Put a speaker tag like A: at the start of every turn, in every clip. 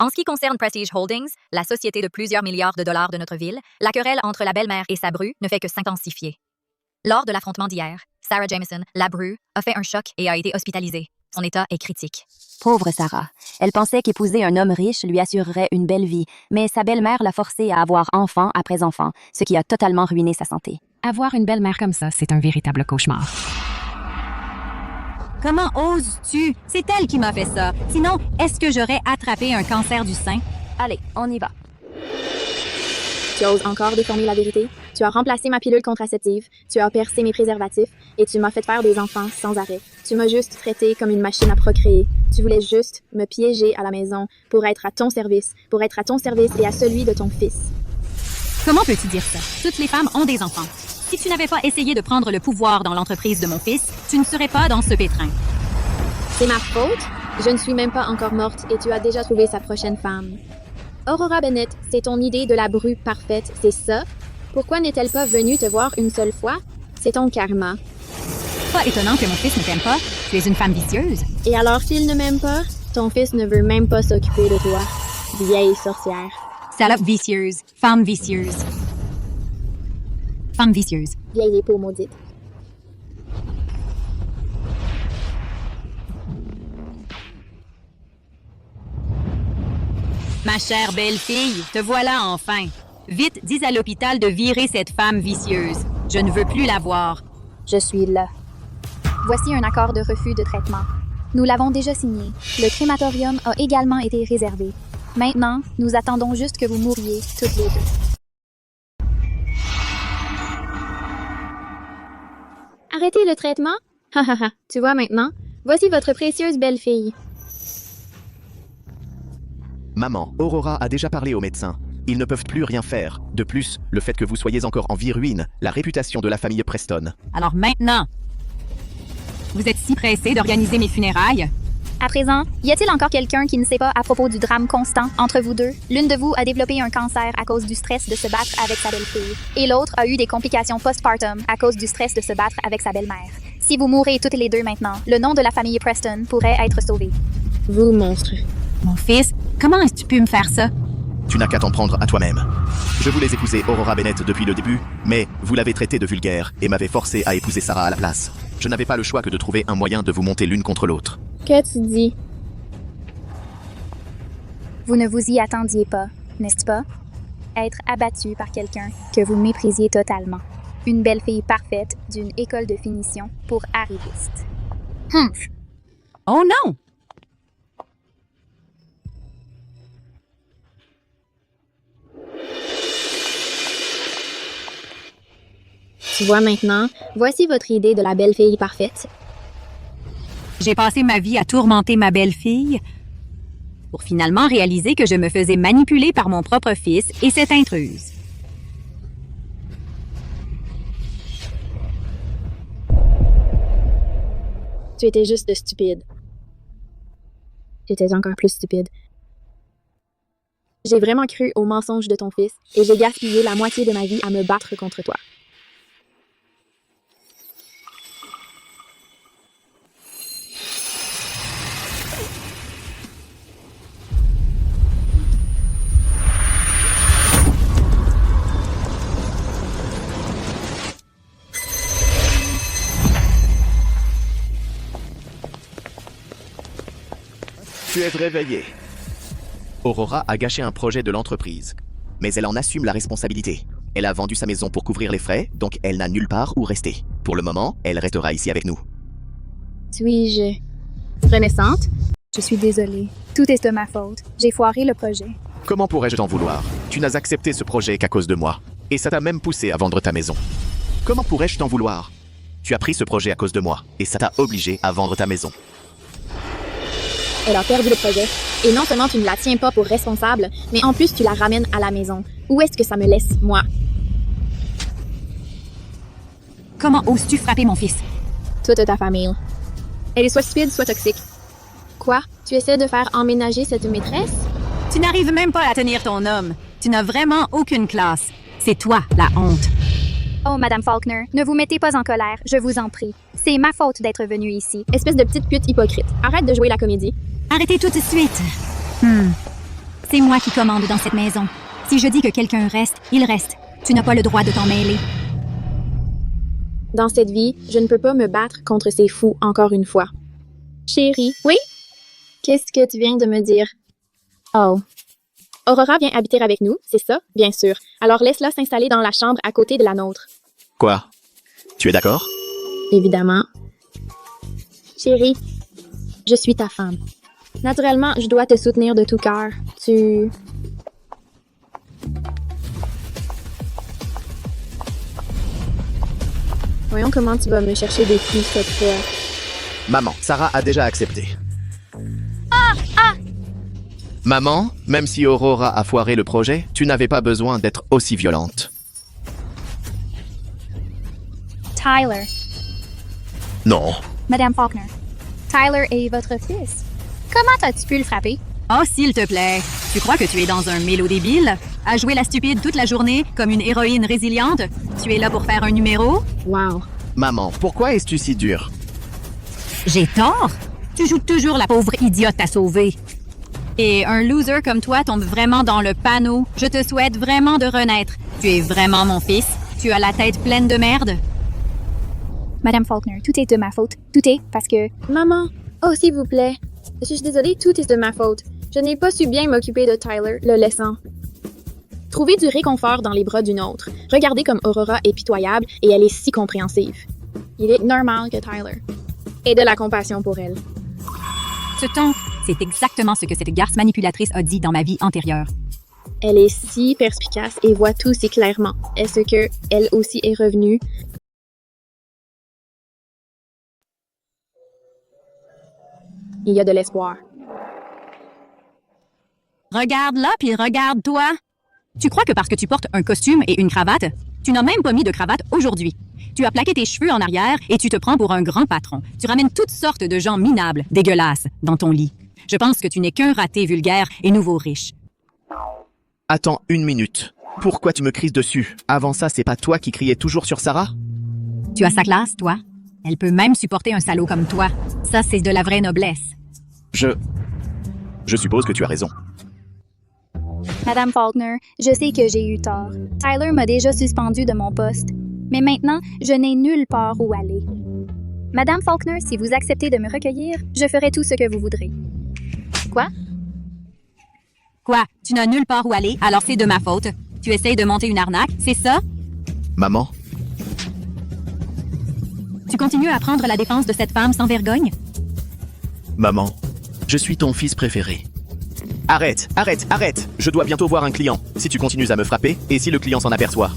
A: En ce qui concerne Prestige Holdings, la société de plusieurs milliards de dollars de notre ville, la querelle entre la belle-mère et sa bru ne fait que s'intensifier. Lors de l'affrontement d'hier, Sarah Jameson, la bru, a fait un choc et a été hospitalisée. Son état est critique.
B: Pauvre Sarah. Elle pensait qu'épouser un homme riche lui assurerait une belle vie, mais sa belle-mère l'a forcée à avoir enfant après enfant, ce qui a totalement ruiné sa santé.
C: Avoir une belle-mère comme ça, c'est un véritable cauchemar.
D: Comment oses-tu? C'est elle qui m'a fait ça. Sinon, est-ce que j'aurais attrapé un cancer du sein?
B: Allez, on y va.
E: Tu oses encore déformer la vérité? Tu as remplacé ma pilule contraceptive, tu as percé mes préservatifs et tu m'as fait faire des enfants sans arrêt. Tu m'as juste traité comme une machine à procréer. Tu voulais juste me piéger à la maison pour être à ton service et à celui de ton fils.
D: Comment peux-tu dire ça? Toutes les femmes ont des enfants. Si tu n'avais pas essayé de prendre le pouvoir dans l'entreprise de mon fils, tu ne serais pas dans ce pétrin.
E: C'est ma faute? Je ne suis même pas encore morte et tu as déjà trouvé sa prochaine femme. Aurora Bennett, c'est ton idée de la bru parfaite, c'est ça? Pourquoi n'est-elle pas venue te voir une seule fois? C'est ton karma.
D: Pas étonnant que mon fils ne t'aime pas. Tu es une femme vicieuse.
E: Et alors s'il ne m'aime pas, ton fils ne veut même pas s'occuper de toi. Vieille sorcière.
D: Salope vicieuse. Femme vicieuse. Femme vicieuse.
E: Vieille peau maudite.
D: Ma chère belle-fille, te voilà enfin. Vite, dis à l'hôpital de virer cette femme vicieuse. Je ne veux plus la voir.
F: Je suis là. Voici un accord de refus de traitement. Nous l'avons déjà signé. Le crématorium a également été réservé. Maintenant, nous attendons juste que vous mouriez toutes les deux.
E: Arrêtez le traitement? Ha ha ha, tu vois maintenant? Voici votre précieuse belle-fille.
G: Maman, Aurora a déjà parlé aux médecins. Ils ne peuvent plus rien faire. De plus, le fait que vous soyez encore en vie ruine la réputation de la famille Preston.
D: Alors maintenant, vous êtes si pressé d'organiser mes funérailles?
F: À présent, y a-t-il encore quelqu'un qui ne sait pas à propos du drame constant entre vous deux? L'une de vous a développé un cancer à cause du stress de se battre avec sa belle-fille, et l'autre a eu des complications postpartum à cause du stress de se battre avec sa belle-mère. Si vous mourrez toutes les deux maintenant, le nom de la famille Preston pourrait être sauvé.
E: Vous, monstre.
D: Mon fils, comment est-ce que tu peux me faire ça?
G: Tu n'as qu'à t'en prendre à toi-même. Je voulais épouser Aurora Bennett depuis le début, mais vous l'avez traitée de vulgaire et m'avez forcé à épouser Sarah à la place. Je n'avais pas le choix que de trouver un moyen de vous monter l'une contre l'autre.
E: Que tu dis?
F: Vous ne vous y attendiez pas, n'est-ce pas? Être abattu par quelqu'un que vous méprisiez totalement. Une belle fille parfaite d'une école de finition pour arrivistes.
D: Oh non!
E: Tu vois maintenant, voici votre idée de la belle-fille parfaite.
D: J'ai passé ma vie à tourmenter ma belle-fille pour finalement réaliser que je me faisais manipuler par mon propre fils et cette intruse.
E: Tu étais juste stupide. J'étais encore plus stupide. J'ai vraiment cru aux mensonges de ton fils et j'ai gaspillé la moitié de ma vie à me battre contre toi.
G: Tu es réveillé. Aurora a gâché un projet de l'entreprise, mais elle en assume la responsabilité. Elle a vendu sa maison pour couvrir les frais, donc elle n'a nulle part où rester. Pour le moment, elle restera ici avec nous.
E: Suis-je renaissante?
F: Je suis désolée. Tout est de ma faute. J'ai foiré le projet.
G: Comment pourrais-je t'en vouloir? Tu n'as accepté ce projet qu'à cause de moi, et ça t'a même poussé à vendre ta maison. Comment pourrais-je t'en vouloir? Tu as pris ce projet à cause de moi, et ça t'a obligé à vendre ta maison.
E: Elle a perdu le projet. Et non seulement tu ne la tiens pas pour responsable, mais en plus tu la ramènes à la maison. Où est-ce que ça me laisse, moi?
D: Comment oses-tu frapper mon fils?
E: Toute ta famille. Elle est soit stupide, soit toxique. Quoi? Tu essaies de faire emménager cette maîtresse?
D: Tu n'arrives même pas à tenir ton homme. Tu n'as vraiment aucune classe. C'est toi, la honte.
F: Oh, Madame Faulkner, ne vous mettez pas en colère, je vous en prie. C'est ma faute d'être venue ici.
E: Espèce de petite pute hypocrite. Arrête de jouer la comédie.
D: Arrêtez tout de suite. C'est moi qui commande dans cette maison. Si je dis que quelqu'un reste, il reste. Tu n'as pas le droit de t'en mêler.
E: Dans cette vie, je ne peux pas me battre contre ces fous encore une fois. Chérie, oui? Qu'est-ce que tu viens de me dire? Oh. Aurora vient habiter avec nous, c'est ça? Bien sûr. Alors laisse-la s'installer dans la chambre à côté de la nôtre.
G: Quoi? Tu es d'accord?
E: Évidemment. Chérie, je suis ta femme. Naturellement, je dois te soutenir de tout cœur. Voyons comment tu vas me chercher des coups cette fois.
G: Maman, Sarah a déjà accepté. Maman, même si Aurora a foiré le projet, tu n'avais pas besoin d'être aussi violente.
F: Tyler.
G: Non.
F: Madame Faulkner. Tyler est votre fils. Comment as-tu pu le frapper?
D: Oh, s'il te plaît. Tu crois que tu es dans un mélo débile? À jouer la stupide toute la journée, comme une héroïne résiliente? Tu es là pour faire un numéro?
E: Wow.
G: Maman, pourquoi es-tu si dure?
D: J'ai tort? Tu joues toujours la pauvre idiote à sauver. Et un loser comme toi tombe vraiment dans le panneau. Je te souhaite vraiment de renaître. Tu es vraiment mon fils. Tu as la tête pleine de merde.
F: Madame Faulkner, tout est de ma faute. Tout est parce que...
E: Maman, oh s'il vous plaît. Je suis désolée, tout est de ma faute. Je n'ai pas su bien m'occuper de Tyler, le laissant. Trouver du réconfort dans les bras d'une autre. Regardez comme Aurora est pitoyable et elle est si compréhensive. Il est normal que Tyler ait de la compassion pour elle.
D: Ce ton, c'est exactement ce que cette garce manipulatrice a dit dans ma vie antérieure.
E: Elle est si perspicace et voit tout si clairement. Est-ce que elle aussi est revenue? Il y a de l'espoir.
D: Regarde là, puis regarde-toi. Tu crois que parce que tu portes un costume et une cravate, tu n'as même pas mis de cravate aujourd'hui. Tu as plaqué tes cheveux en arrière et tu te prends pour un grand patron. Tu ramènes toutes sortes de gens minables, dégueulasses, dans ton lit. Je pense que tu n'es qu'un raté vulgaire et nouveau riche.
G: Attends une minute. Pourquoi tu me crises dessus? Avant ça, c'est pas toi qui criais toujours sur Sarah?
D: Tu as sa classe, toi? Elle peut même supporter un salaud comme toi. Ça, c'est de la vraie noblesse.
G: Je suppose que tu as raison.
F: Madame Faulkner, je sais que j'ai eu tort. Tyler m'a déjà suspendu de mon poste. Mais maintenant, je n'ai nulle part où aller. Madame Faulkner, si vous acceptez de me recueillir, je ferai tout ce que vous voudrez. Quoi?
D: Quoi? Tu n'as nulle part où aller, alors c'est de ma faute. Tu essayes de monter une arnaque, c'est ça?
G: Maman?
D: Tu continues à prendre la défense de cette femme sans vergogne?
G: Maman, je suis ton fils préféré. Arrête, arrête, arrête! Je dois bientôt voir un client. Si tu continues à me frapper, et si le client s'en aperçoit?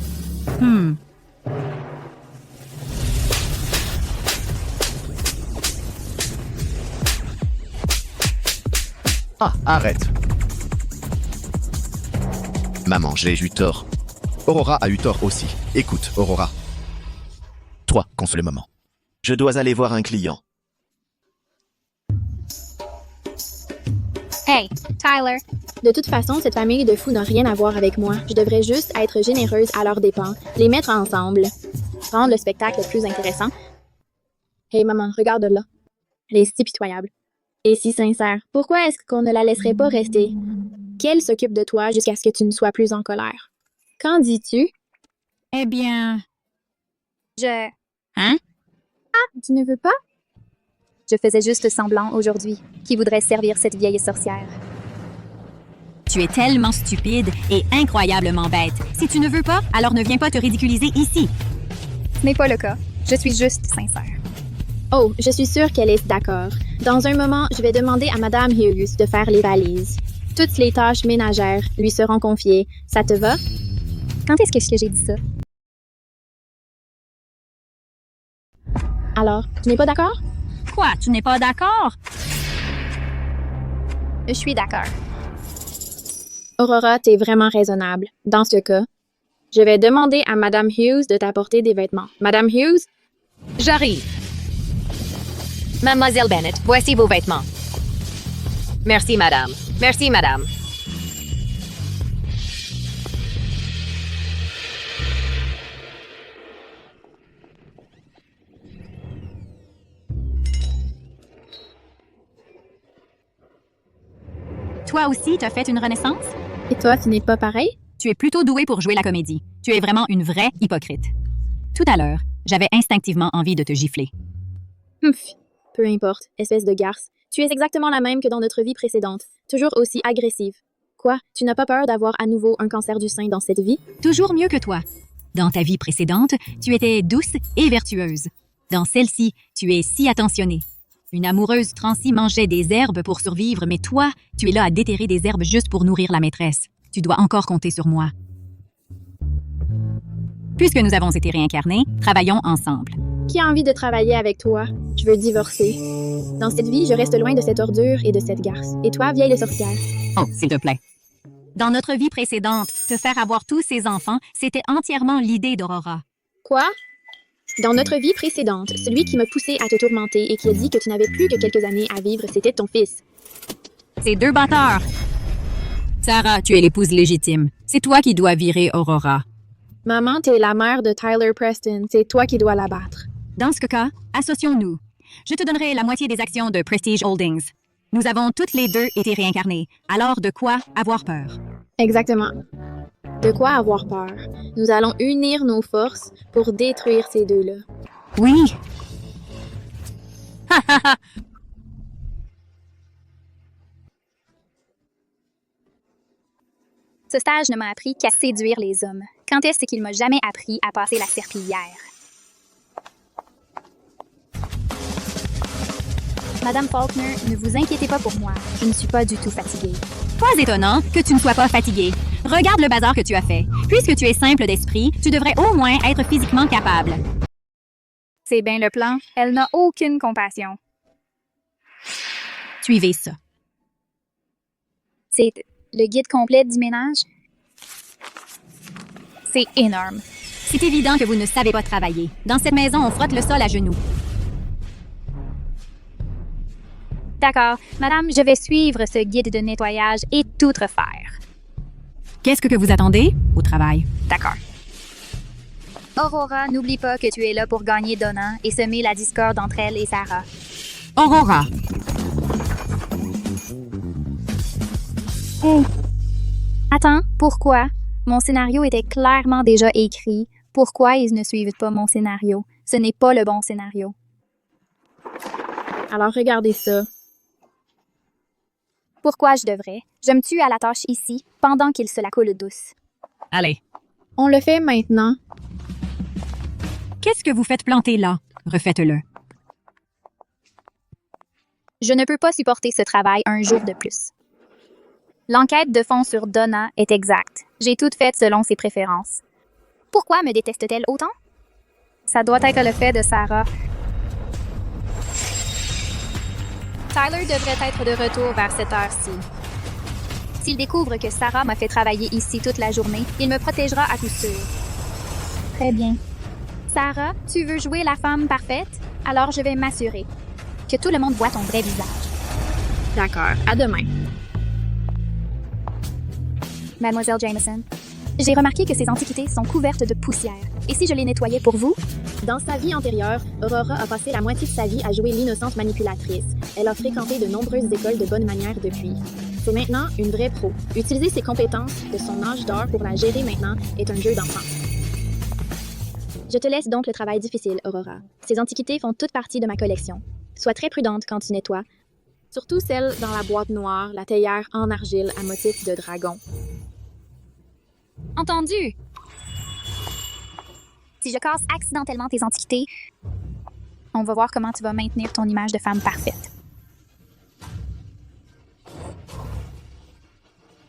G: Ah, arrête! Maman, j'ai eu tort. Aurora a eu tort aussi. Écoute, Aurora. Toi, console le moment. Je dois aller voir un client.
F: Hey, Tyler.
E: De toute façon, cette famille de fous n'a rien à voir avec moi. Je devrais juste être généreuse à leurs dépens, les mettre ensemble, rendre le spectacle plus intéressant. Hey maman, regarde là. Elle est si pitoyable. Et si sincère. Pourquoi est-ce qu'on ne la laisserait pas rester? Qu'elle s'occupe de toi jusqu'à ce que tu ne sois plus en colère. Qu'en dis-tu?
D: Eh bien...
F: Je...
D: Hein?
E: Tu ne veux pas?
F: Je faisais juste semblant aujourd'hui. Qui voudrait servir cette vieille sorcière?
D: Tu es tellement stupide et incroyablement bête. Si tu ne veux pas, alors ne viens pas te ridiculiser ici.
F: Ce n'est pas le cas. Je suis juste sincère.
E: Oh, je suis sûre qu'elle est d'accord. Dans un moment, je vais demander à Madame Hughes de faire les valises. Toutes les tâches ménagères lui seront confiées. Ça te va?
F: Quand est-ce que j'ai dit ça?
E: Alors, tu n'es pas d'accord?
D: Quoi? Tu n'es pas d'accord?
F: Je suis d'accord.
E: Aurora, t'es vraiment raisonnable. Dans ce cas, je vais demander à Madame Hughes de t'apporter des vêtements. Madame Hughes?
H: J'arrive. Mademoiselle Bennett, voici vos vêtements. Merci, madame. Merci, madame.
D: toi aussi, t'as fait une renaissance?
E: Et toi, tu n'es pas pareil?
D: Tu es plutôt doué pour jouer la comédie. Tu es vraiment une vraie hypocrite. Tout à l'heure, j'avais instinctivement envie de te gifler.
E: Peu importe, espèce de garce. Tu es exactement la même que dans notre vie précédente, toujours aussi agressive. Quoi? Tu n'as pas peur d'avoir à nouveau un cancer du sein dans cette vie?
D: Toujours mieux que toi. Dans ta vie précédente, tu étais douce et vertueuse. Dans celle-ci, tu es si attentionnée. Une amoureuse transie mangeait des herbes pour survivre, mais toi, tu es là à déterrer des herbes juste pour nourrir la maîtresse. Tu dois encore compter sur moi. Puisque nous avons été réincarnés, travaillons ensemble.
E: Qui a envie de travailler avec toi? Je veux divorcer. Dans cette vie, je reste loin de cette ordure et de cette garce. Et toi, vieille sorcière?
D: Oh, s'il te plaît. Dans notre vie précédente, te faire avoir tous ces enfants, c'était entièrement l'idée d'Aurora.
E: Quoi? Dans notre vie précédente, celui qui m'a poussé à te tourmenter et qui a dit que tu n'avais plus que quelques années à vivre, c'était ton fils.
D: Ces deux bâtards! Sarah, tu es l'épouse légitime. C'est toi qui dois virer Aurora.
E: Maman, t'es la mère de Tyler Preston. C'est toi qui dois la battre.
D: Dans ce cas, associons-nous. Je te donnerai la moitié des actions de Prestige Holdings. Nous avons toutes les deux été réincarnées. Alors de quoi avoir peur?
E: Exactement. De quoi avoir peur? Nous allons unir nos forces pour détruire ces deux-là.
D: Oui! Ha ha ha!
F: Ce stage ne m'a appris qu'à séduire les hommes. Quand est-ce qu'il m'a jamais appris à passer la serpillière? Madame Faulkner, ne vous inquiétez pas pour moi. Je ne suis pas du tout fatiguée.
D: Pas étonnant que tu ne sois pas fatigué. Regarde le bazar que tu as fait. Puisque tu es simple d'esprit, tu devrais au moins être physiquement capable.
F: C'est bien le plan. Elle n'a aucune compassion.
D: Suivez ça.
F: C'est le guide complet du ménage. C'est énorme.
D: C'est évident que vous ne savez pas travailler. Dans cette maison, on frotte le sol à genoux.
F: D'accord. Madame, je vais suivre ce guide de nettoyage et tout refaire.
D: Qu'est-ce que vous attendez? Au travail.
F: D'accord. Aurora, n'oublie pas que tu es là pour gagner Donna et semer la discorde entre elle et Sarah.
D: Aurora!
F: Hey. Attends, pourquoi? Mon scénario était clairement déjà écrit. Pourquoi ils ne suivent pas mon scénario? Ce n'est pas le bon scénario.
E: Alors regardez ça.
F: Pourquoi je devrais? Je me tue à la tâche ici, pendant qu'il se la coule douce.
D: Allez.
E: On le fait maintenant.
D: Qu'est-ce que vous faites planter là? Refaites-le.
F: Je ne peux pas supporter ce travail un jour de plus. L'enquête de fond sur Donna est exacte. J'ai tout fait selon ses préférences. Pourquoi me déteste-t-elle autant? Ça doit être le fait de Sarah. Tyler devrait être de retour vers cette heure-ci. S'il découvre que Sarah m'a fait travailler ici toute la journée, il me protégera à coup sûr. Très bien. Sarah, tu veux jouer la femme parfaite? Alors je vais m'assurer que tout le monde voit ton vrai visage.
E: D'accord. À demain.
F: Mademoiselle Jameson, j'ai remarqué que ces antiquités sont couvertes de poussière. Et si je les nettoyais pour vous?
E: Dans sa vie antérieure, Aurora a passé la moitié de sa vie à jouer l'innocente manipulatrice. Elle a fréquenté de nombreuses écoles de bonne manière depuis. C'est maintenant une vraie pro. Utiliser ses compétences de son âge d'or pour la gérer maintenant est un jeu d'enfant. Je te laisse donc le travail difficile, Aurora. Ces antiquités font toute partie de ma collection. Sois très prudente quand tu nettoies. Surtout celle dans la boîte noire, la théière en argile à motif de dragon.
F: Entendu! Si je casse accidentellement tes antiquités, on va voir comment tu vas maintenir ton image de femme parfaite.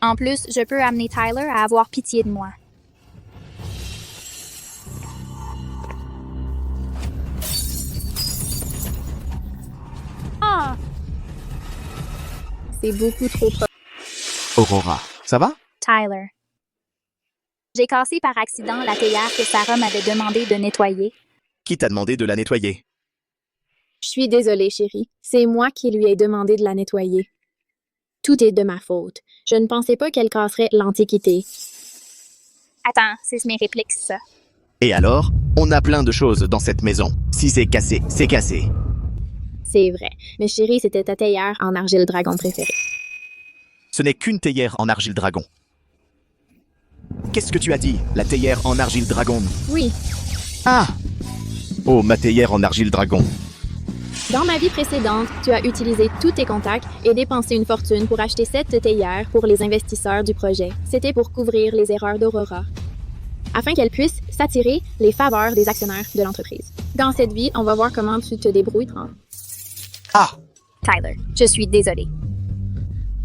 F: En plus, je peux amener Tyler à avoir pitié de moi. Ah!
E: C'est beaucoup trop proche.
G: Aurora, ça va?
F: Tyler. J'ai cassé par accident la théière que Sarah m'avait demandé de nettoyer.
G: Qui t'a demandé de la nettoyer?
E: Je suis désolée, chérie. C'est moi qui lui ai demandé de la nettoyer. Tout est de ma faute. Je ne pensais pas qu'elle casserait l'antiquité.
F: Attends, c'est mes répliques, ça.
G: Et alors? On a plein de choses dans cette maison. Si c'est cassé, c'est cassé.
E: C'est vrai. Mais chérie, c'était ta théière en argile dragon préférée.
G: Ce n'est qu'une théière en argile dragon. Qu'est-ce que tu as dit? La théière en argile dragon?
E: Oui,
G: Ah! Oh, ma théière en argile dragon.
E: dans ma vie précédente, tu as utilisé tous tes contacts et dépensé une fortune pour acheter cette théière pour les investisseurs du projet. C'était pour couvrir les erreurs d'Aurora, afin qu'elle puisse s'attirer les faveurs des actionnaires de l'entreprise. Dans cette vie, on va voir comment tu te débrouilles.
G: Ah!
F: Tyler, je suis désolée.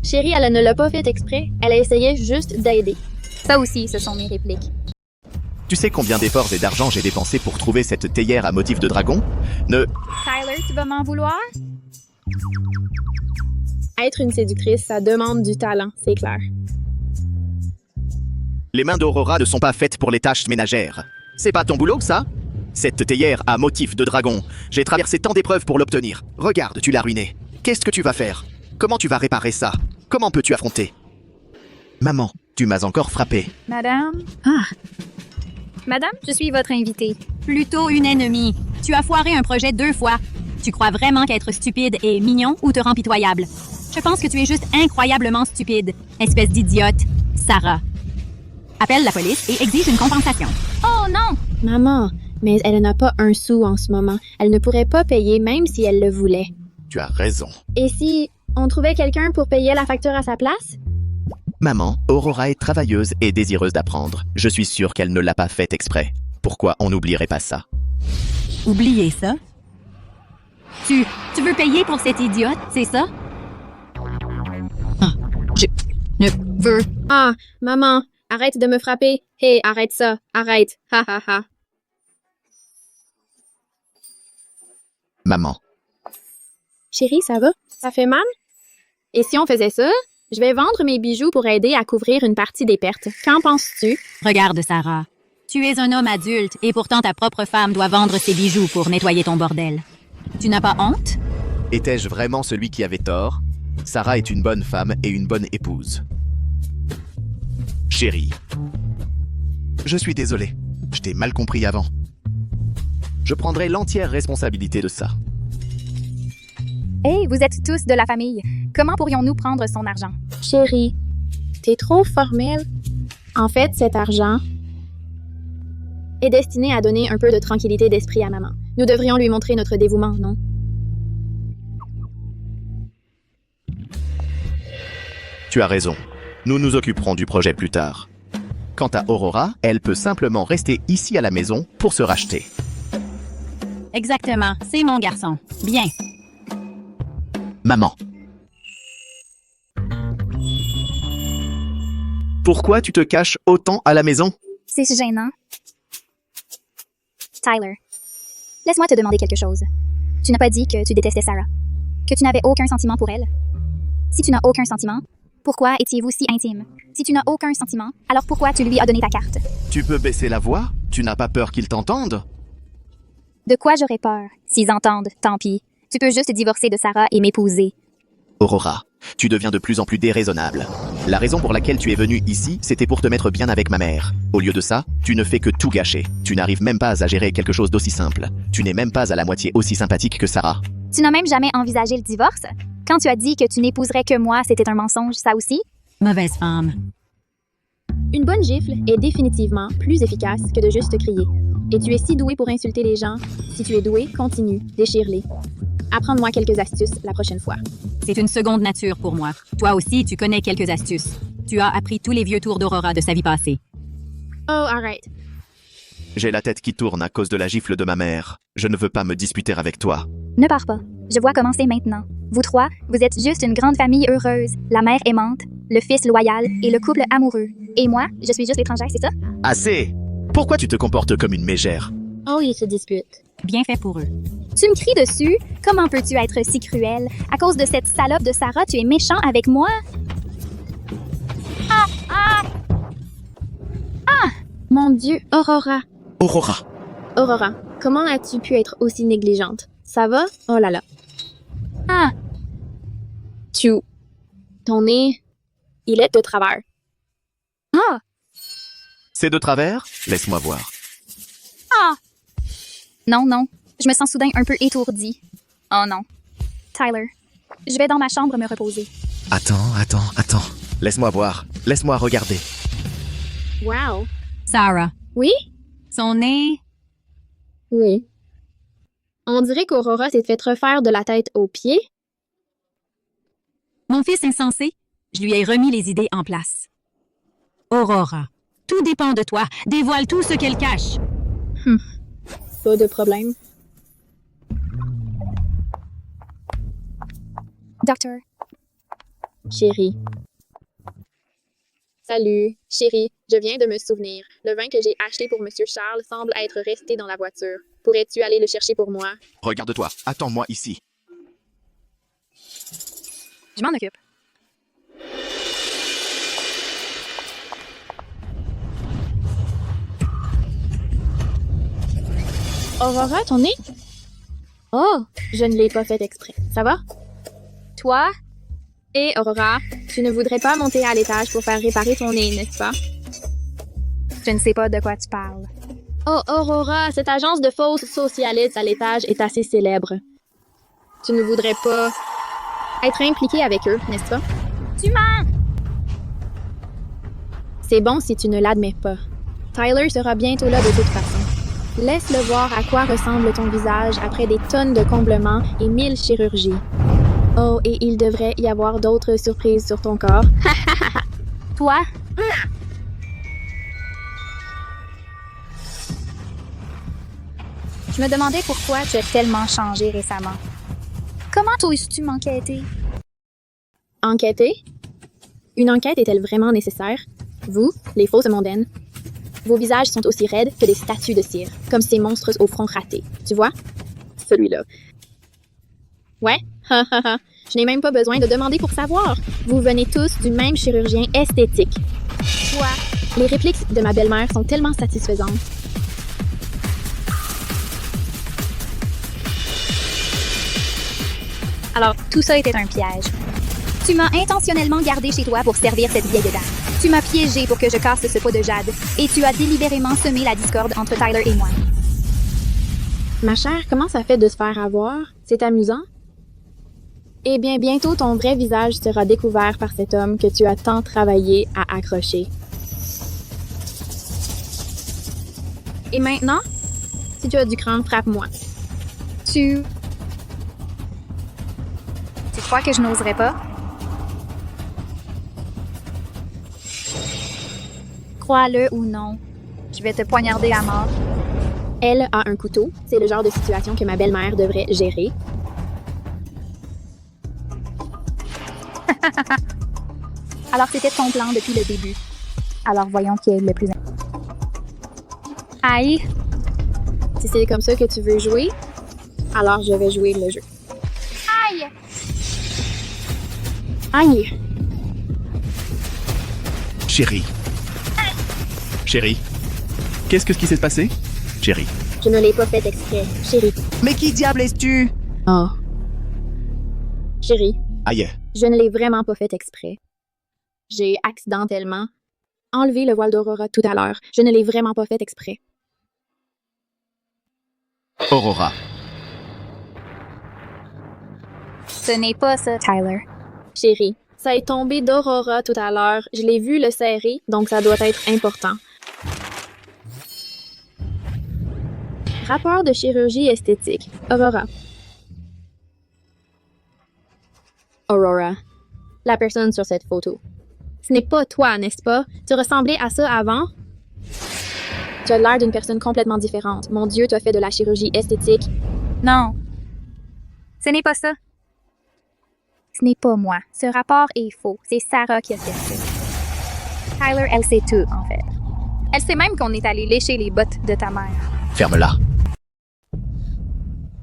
E: Chérie, elle ne l'a pas fait exprès. Elle a essayé juste d'aider.
F: Ça aussi, ce sont mes répliques.
G: Tu sais combien d'efforts et d'argent j'ai dépensé pour trouver cette théière à motif de dragon? Ne...
F: Tyler, tu vas m'en vouloir?
E: Être une séductrice, ça demande du talent, c'est clair.
G: Les mains d'Aurora ne sont pas faites pour les tâches ménagères. C'est pas ton boulot, ça? Cette théière à motif de dragon. J'ai traversé tant d'épreuves pour l'obtenir. Regarde, tu l'as ruinée. Qu'est-ce que tu vas faire? Comment tu vas réparer ça? Comment peux-tu affronter? Maman, tu m'as encore frappé.
F: Madame? Madame, je suis votre invitée.
D: Plutôt une ennemie. Tu as foiré un projet 2 fois. Tu crois vraiment qu'être stupide est mignon ou te rend pitoyable? Je pense que tu es juste incroyablement stupide. Espèce d'idiote. Sarah. Appelle la police et exige une compensation.
F: Oh non!
E: Maman, mais elle n'a pas un sou en ce moment. Elle ne pourrait pas payer même si elle le voulait.
G: Tu as raison.
E: Et si on trouvait quelqu'un pour payer la facture à sa place?
G: Maman, Aurora est travailleuse et désireuse d'apprendre. Je suis sûr qu'elle ne l'a pas fait exprès. Pourquoi on n'oublierait pas ça?
D: Oubliez ça. Tu veux payer pour cette idiote, c'est ça? Je ne veux.
E: Ah, maman, arrête de me frapper. Hé, arrête ça. Arrête. Ha ha ha.
G: Maman.
E: Chérie, ça va? Ça fait mal? Et si on faisait ça? Je vais vendre mes bijoux pour aider à couvrir une partie des pertes. Qu'en penses-tu?
D: Regarde, Sarah. Tu es un homme adulte et pourtant ta propre femme doit vendre ses bijoux pour nettoyer ton bordel. Tu n'as pas honte?
G: Étais-je vraiment celui qui avait tort? Sarah est une bonne femme et une bonne épouse. Chérie. Je suis désolé. Je t'ai mal compris avant. Je prendrai l'entière responsabilité de ça.
F: Hey, vous êtes tous de la famille. Comment pourrions-nous prendre son argent?
E: Chérie, t'es trop formelle. En fait, cet argent est destiné à donner un peu de tranquillité d'esprit à maman. Nous devrions lui montrer notre dévouement, non?
G: Tu as raison. Nous nous occuperons du projet plus tard. Quant à Aurora, elle peut simplement rester ici à la maison pour se racheter.
D: Exactement, c'est mon garçon. Bien.
G: Maman. Pourquoi tu te caches autant à la maison?
F: C'est gênant. Tyler, laisse-moi te demander quelque chose. Tu n'as pas dit que tu détestais Sarah, que tu n'avais aucun sentiment pour elle. Si tu n'as aucun sentiment, pourquoi étiez-vous si intime? Si tu n'as aucun sentiment, alors pourquoi tu lui as donné ta carte?
G: Tu peux baisser la voix? Tu n'as pas peur qu'ils t'entendent?
F: De quoi j'aurais peur? S'ils entendent, tant pis. Tu peux juste divorcer de Sarah et m'épouser.
G: Aurora, tu deviens de plus en plus déraisonnable. La raison pour laquelle tu es venue ici, c'était pour te mettre bien avec ma mère. Au lieu de ça, tu ne fais que tout gâcher. Tu n'arrives même pas à gérer quelque chose d'aussi simple. Tu n'es même pas à la moitié aussi sympathique que Sarah.
F: Tu n'as même jamais envisagé le divorce? Quand tu as dit que tu n'épouserais que moi, c'était un mensonge, ça aussi?
D: Mauvaise femme.
E: Une bonne gifle est définitivement plus efficace que de juste crier. Et tu es si doué pour insulter les gens. Si tu es doué, continue, déchire-les. Apprends-moi quelques astuces la prochaine fois.
D: C'est une seconde nature pour moi. Toi aussi, tu connais quelques astuces. Tu as appris tous les vieux tours d'Aurora de sa vie passée.
E: Oh, arrête.
G: J'ai la tête qui tourne à cause de la gifle de ma mère. Je ne veux pas me disputer avec toi.
F: Ne pars pas. Je vois comment c'est maintenant. Vous trois, vous êtes juste une grande famille heureuse. La mère aimante, le fils loyal et le couple amoureux. Et moi, je suis juste l'étrangère, c'est ça?
G: Assez! Pourquoi tu te comportes comme une mégère?
E: Oh, ils se disputent.
D: Bien fait pour eux.
F: Tu me cries dessus? Comment peux-tu être si cruel? À cause de cette salope de Sarah, tu es méchant avec moi?
E: Mon Dieu, Aurora.
G: Aurora!
E: Aurora, comment as-tu pu être aussi négligente? Ça va? Oh là là.
F: Ah!
E: Ton nez, il est de travers.
F: Ah!
G: C'est de travers? Laisse-moi voir.
F: Ah! Non, non. Je me sens soudain un peu étourdie. Oh non. Tyler, je vais dans ma chambre me reposer.
G: Attends. Laisse-moi voir. Laisse-moi regarder.
E: Wow.
D: Sarah,
E: Oui?
D: son nez...
E: Oui. On dirait qu'Aurora s'est fait refaire de la tête aux pieds.
D: Mon fils insensé, je lui ai remis les idées en place. Aurora, tout dépend de toi. Dévoile tout ce qu'elle cache.
E: Pas de problème.
F: Docteur,
E: Chérie. Salut. Chérie, je viens de me souvenir. Le vin que j'ai acheté pour Monsieur Charles semble être resté dans la voiture. Pourrais-tu aller le chercher pour moi?
G: Regarde-toi. Attends-moi ici.
F: je m'en occupe.
E: Aurora, ton nez? Oh, je ne l'ai pas fait exprès. Ça va?
F: Toi?
E: Et Aurora, tu ne voudrais pas monter à l'étage pour faire réparer ton nez, n'est-ce pas?
F: Je ne sais pas de quoi tu parles.
E: Oh, Aurora, cette agence de fausses socialistes à l'étage est assez célèbre. Tu ne voudrais pas être impliqué avec eux, n'est-ce pas?
F: Tu mens!
E: C'est bon si tu ne l'admets pas. Tyler sera bientôt là de toute façon. Laisse-le voir à quoi ressemble ton visage après des tonnes de comblements et 1000 chirurgies. Oh, et il devrait y avoir d'autres surprises sur ton corps.
F: Toi? Je me demandais pourquoi tu as tellement changé récemment. Comment oses-tu m'enquêter?
E: Enquêter? Une enquête est-elle vraiment nécessaire? Vous, les fausses mondaines, vos visages sont aussi raides que des statues de cire, comme ces monstres au front raté. Tu vois? Celui-là. Ouais? Je n'ai même pas besoin de demander pour savoir. Vous venez tous du même chirurgien esthétique.
F: Toi?
E: Les répliques de ma belle-mère sont tellement satisfaisantes.
F: Alors, tout ça était un piège. Tu m'as intentionnellement gardé chez toi pour servir cette vieille dame. Tu m'as piégé pour que je casse ce pot de jade. Et tu as délibérément semé la discorde entre Tyler et moi.
E: Ma chère, comment ça fait de se faire avoir? C'est amusant? Eh bien, bientôt ton vrai visage sera découvert par cet homme que tu as tant travaillé à accrocher. Et maintenant, si tu as du cran, frappe-moi.
F: Tu crois que je n'oserais pas? Crois-le ou non, je vais te poignarder à mort.
E: Elle a un couteau. C'est le genre de situation que ma belle-mère devrait gérer.
F: Alors c'était ton plan depuis le début. Alors voyons qui est le plus... Aïe!
E: Si c'est comme ça que tu veux jouer, alors je vais jouer le jeu.
F: Aïe!
E: Aïe!
G: Chérie. Chérie. Qu'est-ce qui s'est passé? Chérie.
E: Je ne l'ai pas fait exprès, chérie.
G: Mais qui diable es-tu?
E: Oh. Chérie,
G: Aïe.
E: je ne l'ai vraiment pas fait exprès. J'ai accidentellement enlevé le voile d'Aurora tout à l'heure. Je ne l'ai vraiment pas fait exprès.
G: Aurora.
F: Ce n'est pas ça, Tyler.
E: Chérie, ça est tombé d'Aurora tout à l'heure. Je l'ai vu le serrer, donc ça doit être important. Rapport de chirurgie esthétique. Aurora. Aurora. La personne sur cette photo. Ce n'est pas toi, n'est-ce pas? Tu ressemblais à ça avant? Tu as l'air d'une personne complètement différente. Mon Dieu, tu as fait de la chirurgie esthétique.
F: Non. Ce n'est pas ça. Ce n'est pas moi. Ce rapport est faux. C'est Sarah qui a fait ça. Tyler, elle sait tout, en fait. Elle sait même qu'on est allé lécher les bottes de ta mère.
G: Ferme-la.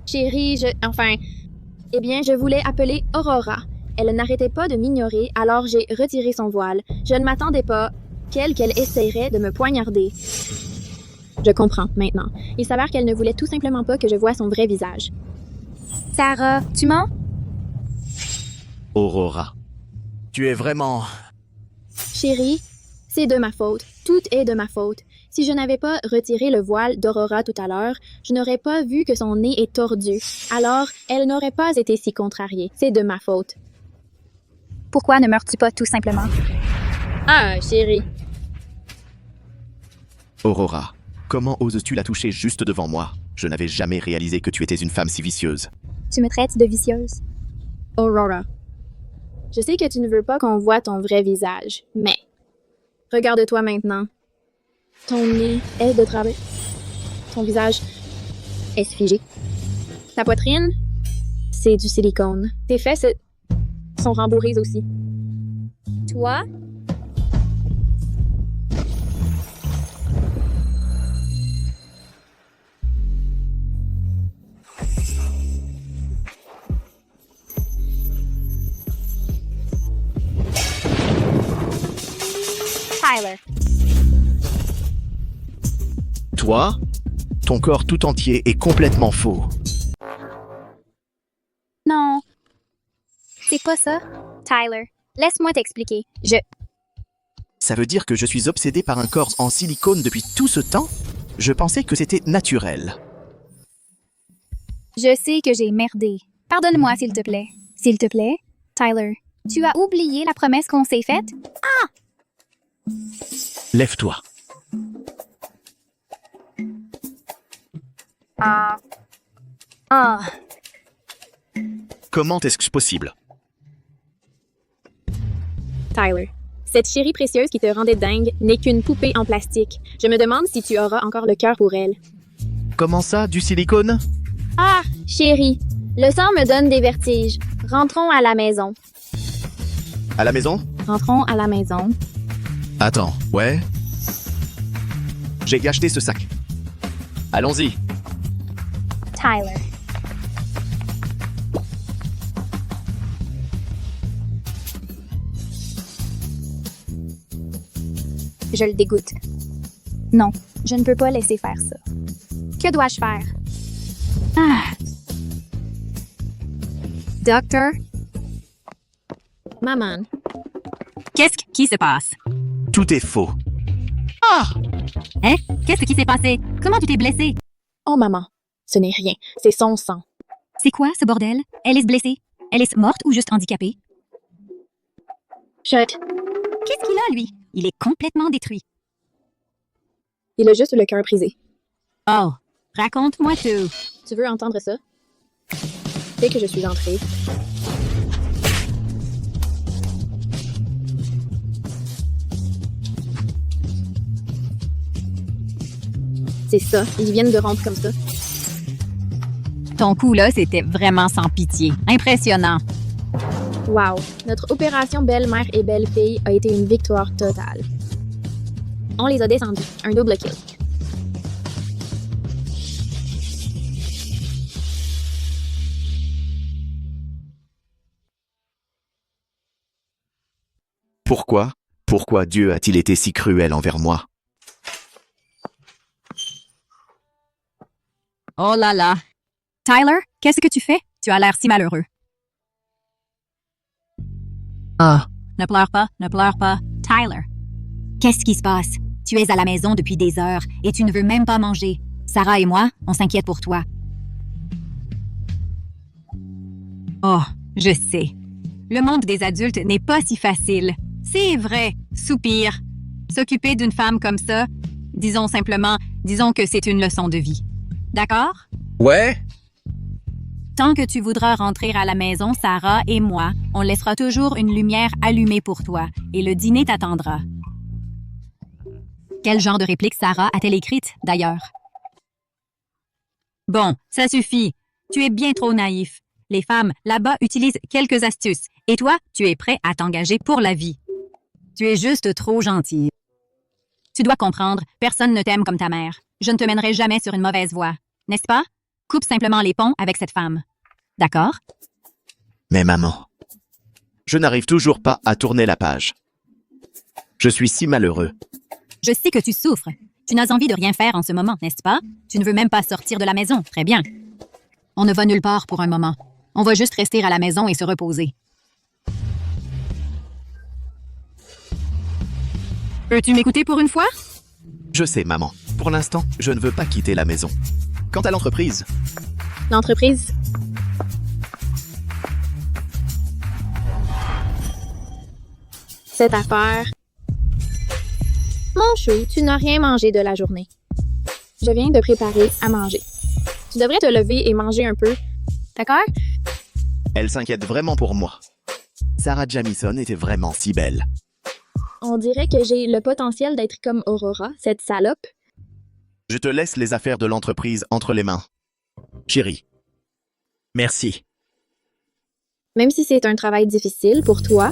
E: Chérie, Eh bien, je voulais appeler Aurora. Elle n'arrêtait pas de m'ignorer, alors j'ai retiré son voile. Je ne m'attendais pas qu'elle essaierait de me poignarder. Je comprends, maintenant. Il s'avère qu'elle ne voulait tout simplement pas que je voie son vrai visage.
F: Sarah, tu mens?
G: Aurora. Tu es vraiment...
E: Chérie, c'est de ma faute. Tout est de ma faute. Si je n'avais pas retiré le voile d'Aurora tout à l'heure, je n'aurais pas vu que son nez est tordu. Alors, elle n'aurait pas été si contrariée. C'est de ma faute.
F: Pourquoi ne meurs-tu pas tout simplement?
E: Ah, chérie.
G: Aurora, comment oses-tu la toucher juste devant moi? Je n'avais jamais réalisé que tu étais une femme si vicieuse.
F: Tu me traites de vicieuse.
E: Aurora. Je sais que tu ne veux pas qu'on voie ton vrai visage, mais regarde-toi maintenant. Ton nez est de travers. Ton visage est figé. Ta poitrine, c'est du silicone. Tes fesses sont rembourrées aussi. Toi,
F: Tyler.
G: Toi, ton corps tout entier est complètement faux.
F: Non. C'est pas ça. Tyler, laisse-moi t'expliquer.
G: Ça veut dire que je suis obsédé par un corps en silicone depuis tout ce temps? Je pensais que c'était naturel.
F: Je sais que j'ai merdé. Pardonne-moi, s'il te plaît. S'il te plaît, Tyler, tu as oublié la promesse qu'on s'est faite?
G: Lève-toi.
F: Ah.
G: Comment est-ce possible?
E: Tyler. Cette chérie précieuse qui te rendait dingue n'est qu'une poupée en plastique. Je me demande si tu auras encore le cœur pour elle.
G: Comment ça, du silicone?
E: Ah, chérie, le sang me donne des vertiges. Rentrons à la maison.
G: À la maison?
E: Rentrons à la maison.
G: Attends, ouais? J'ai acheté ce sac. Allons-y.
F: Tyler. Je le dégoûte. Non, je ne peux pas laisser faire ça. Que dois-je faire? Docteur?
E: Maman,
D: Qu'est-ce qui se passe?
G: Tout est faux.
D: Hein? Qu'est-ce qui s'est passé? Comment tu t'es blessée?
E: oh maman, ce n'est rien, c'est son sang.
D: C'est quoi ce bordel? Elle est blessée? Elle est morte ou juste handicapée?
E: Chut,
D: Qu'est-ce qu'il a, lui? Il est complètement détruit.
E: il a juste le cœur brisé.
D: Oh, raconte-moi tout.
E: Tu veux entendre ça? Dès que je suis entrée, c'est ça, ils viennent de rompre comme ça.
D: Ton coup, là, c'était vraiment sans pitié. Impressionnant.
E: Wow, notre opération belle-mère et belle-fille a été une victoire totale. On les a descendus, un double kill.
G: Pourquoi? Pourquoi Dieu a-t-il été si cruel envers moi?
D: Oh là là. Tyler, qu'est-ce que tu fais? Tu as l'air si malheureux.
G: Ah.
D: Ne pleure pas, ne pleure pas. Tyler. Qu'est-ce qui se passe? Tu es à la maison depuis des heures et tu ne veux même pas manger. Sarah et moi, on s'inquiète pour toi. Oh, je sais. Le monde des adultes n'est pas si facile. C'est vrai, soupir. S'occuper d'une femme comme ça, disons que c'est une leçon de vie. D'accord?
G: Ouais?
D: Tant que tu voudras rentrer à la maison, Sarah et moi, on laissera toujours une lumière allumée pour toi et le dîner t'attendra. Quel genre de réplique Sarah a-t-elle écrite, d'ailleurs? Bon, ça suffit. Tu es bien trop naïf. Les femmes, là-bas, utilisent quelques astuces. Et toi, tu es prêt à t'engager pour la vie. Tu es juste trop gentille. Tu dois comprendre, personne ne t'aime comme ta mère. Je ne te mènerai jamais sur une mauvaise voie. N'est-ce pas? Coupe simplement les ponts avec cette femme. D'accord?
G: Mais maman, je n'arrive toujours pas à tourner la page. Je suis si malheureux.
D: Je sais que tu souffres. Tu n'as envie de rien faire en ce moment, n'est-ce pas? Tu ne veux même pas sortir de la maison. Très bien. On ne va nulle part pour un moment. On va juste rester à la maison et se reposer. Peux-tu m'écouter pour une fois?
G: Je sais, maman. Pour l'instant, je ne veux pas quitter la maison. Quant à l'entreprise,
E: L'entreprise, Cette affaire. Mon chou, tu n'as rien mangé de la journée. Je viens de préparer à manger. Tu devrais te lever et manger un peu. D'accord?
G: Elle s'inquiète vraiment pour moi. Sarah Jamison était vraiment si belle.
E: On dirait que j'ai le potentiel d'être comme Aurora, cette salope.
G: Je te laisse les affaires de l'entreprise entre les mains. Chérie. Merci.
E: Même si c'est un travail difficile pour toi,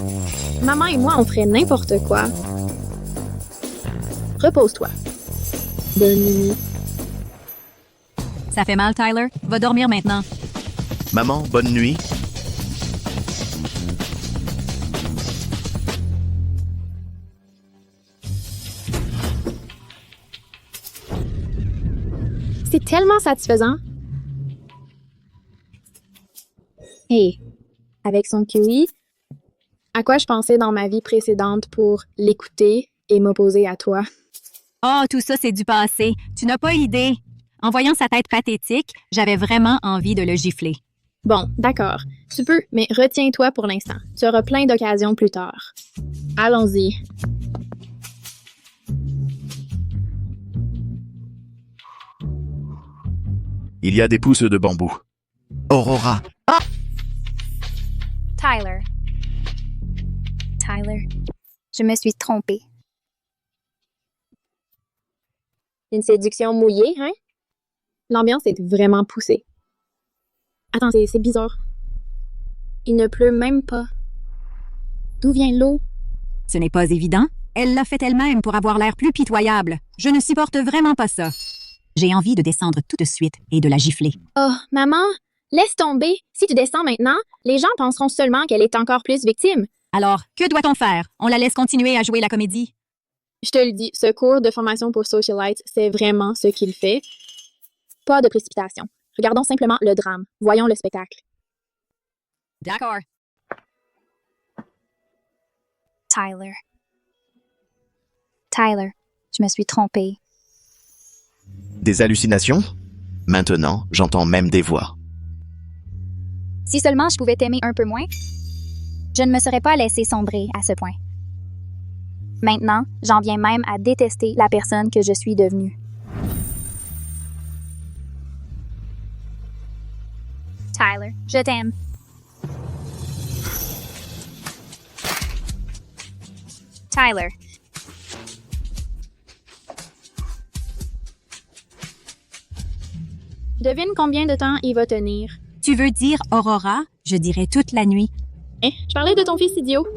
E: maman et moi, on ferait n'importe quoi. Repose-toi. Bonne nuit.
D: Ça fait mal, Tyler. Va dormir maintenant.
G: Maman, bonne nuit.
E: C'est tellement satisfaisant. Et avec son QI, à quoi je pensais dans ma vie précédente pour l'écouter et m'opposer à toi.
D: Oh, tout ça, c'est du passé. Tu n'as pas idée. En voyant sa tête pathétique, j'avais vraiment envie de le gifler.
E: Bon, d'accord. Tu peux, mais retiens-toi pour l'instant. Tu auras plein d'occasions plus tard. Allons-y.
G: Il y a des pousses de bambou. Aurora.
F: Tyler. Tyler. Je me suis trompée.
E: Une séduction mouillée, hein? L'ambiance est vraiment poussée. Attends, c'est bizarre. Il ne pleut même pas. D'où vient l'eau?
D: Ce n'est pas évident. Elle l'a fait elle-même pour avoir l'air plus pitoyable. Je ne supporte vraiment pas ça. J'ai envie de descendre tout de suite et de la gifler.
E: Oh, maman, laisse tomber. Si tu descends maintenant, les gens penseront seulement qu'elle est encore plus victime.
D: Alors, que doit-on faire? On la laisse continuer à jouer la comédie?
E: Je te le dis, ce cours de formation pour socialite, c'est vraiment ce qu'il fait. Pas de précipitation. Regardons simplement le drame. Voyons le spectacle.
D: D'accord.
F: Tyler. Tyler, je me suis trompée.
G: Des hallucinations? Maintenant, j'entends même des voix.
F: Si seulement je pouvais t'aimer un peu moins, je ne me serais pas laissée sombrer à ce point. Maintenant, j'en viens même à détester la personne que je suis devenue. Tyler, je t'aime. Tyler.
E: Devine combien de temps il va tenir.
D: Tu veux dire Aurora? Je dirais toute la nuit.
E: Je parlais de ton fils idiot.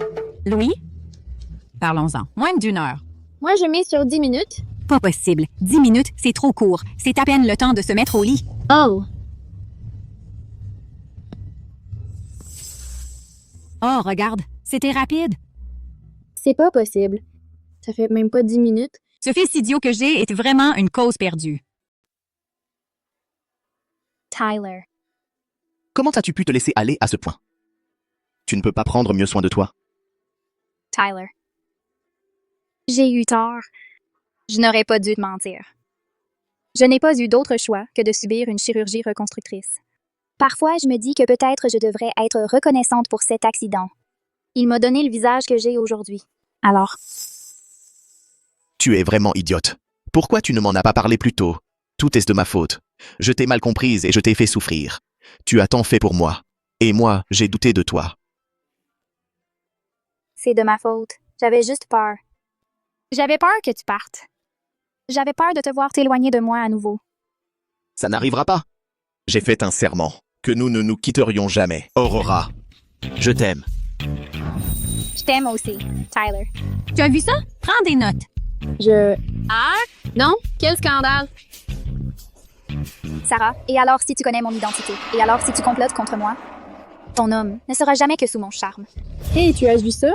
D: Louis? Parlons-en. Moins d'1 heure.
E: Moi, je mets sur 10 minutes.
D: Pas possible. 10 minutes, c'est trop court. C'est à peine le temps de se mettre au lit.
E: Oh!
D: Oh, regarde, c'était rapide.
E: C'est pas possible. Ça fait même pas 10 minutes.
D: Ce fils idiot que j'ai est vraiment une cause perdue.
F: Tyler.
G: Comment as-tu pu te laisser aller à ce point? Tu ne peux pas prendre mieux soin de toi.
F: Tyler. J'ai eu tort. Je n'aurais pas dû te mentir. Je n'ai pas eu d'autre choix que de subir une chirurgie reconstructrice. Parfois, je me dis que peut-être je devrais être reconnaissante pour cet accident. Il m'a donné le visage que j'ai aujourd'hui. Alors,
G: Tu es vraiment idiote. Pourquoi tu ne m'en as pas parlé plus tôt? Tout est de ma faute. Je t'ai mal comprise et je t'ai fait souffrir. Tu as tant fait pour moi. Et moi, j'ai douté de toi.
F: c'est de ma faute. J'avais juste peur. J'avais peur que tu partes. J'avais peur de te voir t'éloigner de moi à nouveau.
G: Ça n'arrivera pas. J'ai fait un serment, que nous ne nous quitterions jamais. Aurora, je t'aime.
F: Je t'aime aussi, Tyler.
D: Tu as vu ça? Prends des notes.
E: Ah? Non? Quel scandale!
F: Sarah, et alors si tu connais mon identité? Et alors si tu complotes contre moi? Ton homme ne sera jamais que sous mon charme.
E: Hey, tu as vu ça?